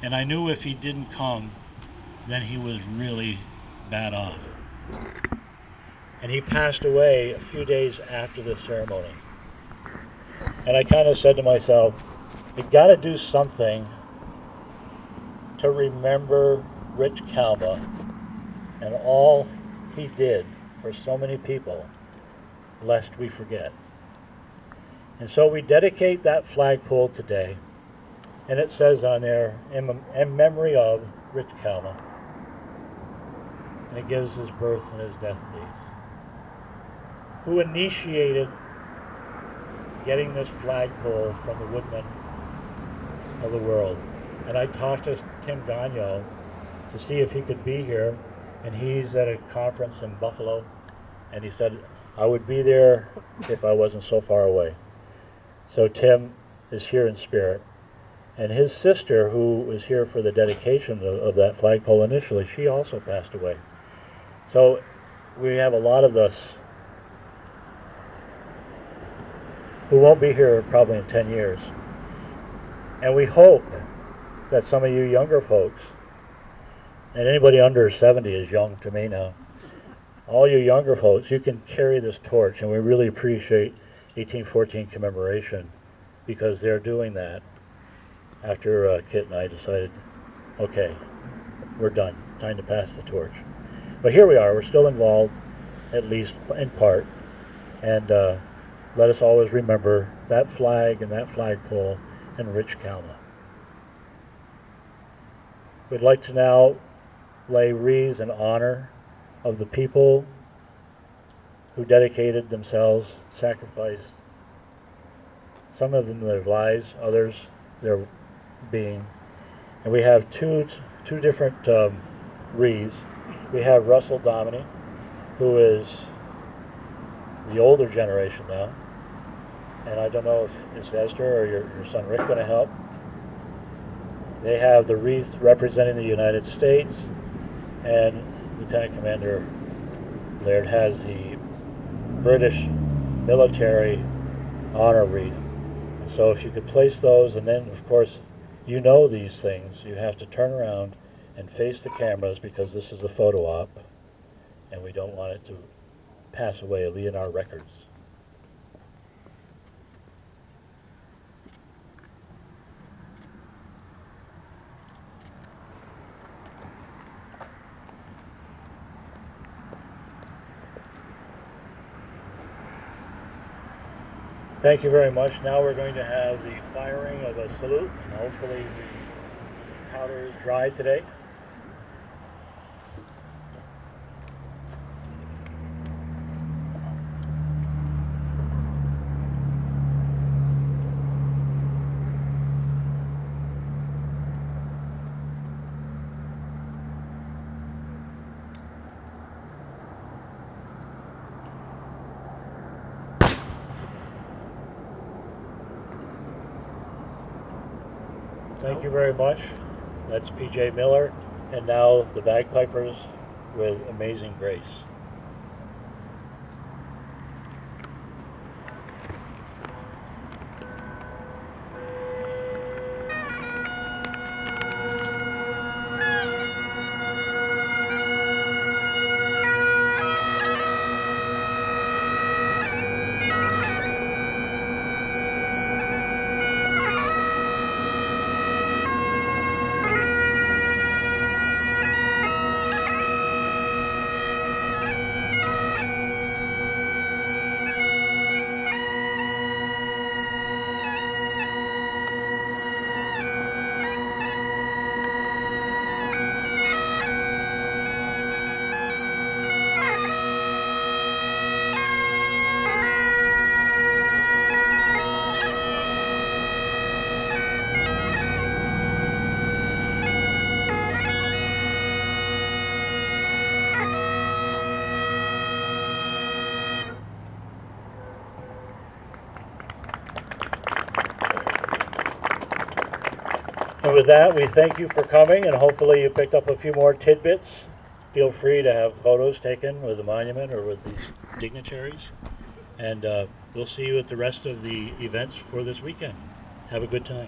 And I knew if he didn't come, then he was really bad off. And he passed away a few days after the ceremony. And I kind of said to myself, you got to do something to remember Rich Kalma and all he did for so many people, lest we forget. And so we dedicate that flagpole today, and it says on there, in memory of Rich Kalma, and it gives his birth and his death date, who initiated getting this flagpole from the woodmen of the world. And I talked to Tim Gagnon to see if he could be here, and he's at a conference in Buffalo, and he said, I would be there if I wasn't so far away. So Tim is here in spirit. And his sister, who was here for the dedication of that flagpole initially, she also passed away. So we have a lot of us who won't be here probably in 10 years. And we hope that some of you younger folks, and anybody under 70 is young to me now, all you younger folks, you can carry this torch, and we really appreciate 1814 commemoration, because they're doing that after Kit and I decided, okay, we're done, time to pass the torch. But here we are, we're still involved, at least in part, and let us always remember that flag and that flagpole and Rich Kalma. We'd like to now lay wreaths in honor of the people who dedicated themselves, sacrificed, some of them their lives, others their being. And we have two different wreaths. We have Russell Dominy, who is the older generation now, and I don't know if it's Esther or your son Rick going to help. They have the wreath representing the United States, and Lieutenant Commander Laird has the British military honor wreath. So if you could place those, and then of course you know these things, you have to turn around and face the cameras because this is a photo op and we don't want it to pass away, it'll be in our records. Thank you very much. Now we're going to have the firing of a salute, and hopefully the powder is dry today. Thank you very much. That's P.J. Miller, and now the bagpipers with Amazing Grace. And with that, we thank you for coming, and hopefully you picked up a few more tidbits. Feel free to have photos taken with the monument or with these dignitaries. And we'll see you at the rest of the events for this weekend. Have a good time.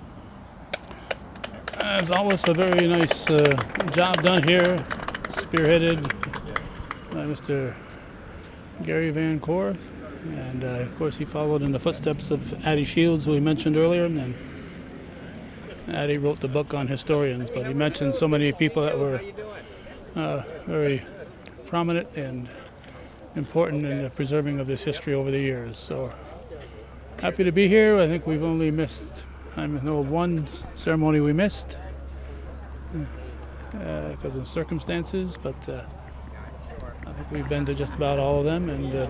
As always, a very nice job done here, spearheaded by Mr. Gary Van Cor. And of course, he followed in the footsteps of Addie Shields, who we mentioned earlier. And Addie wrote the book on historians, but he mentioned so many people that were very prominent and important in the preserving of this history over the years. So happy to be here. I think we've only missed, I know of one ceremony we missed because of circumstances, but I think we've been to just about all of them, and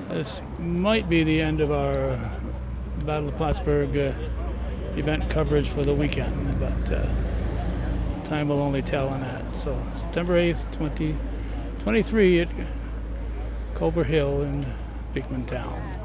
this might be the end of our Battle of Plattsburgh event coverage for the weekend, but time will only tell on that. So September 8th, 2023 at Culver Hill in Beekmantown.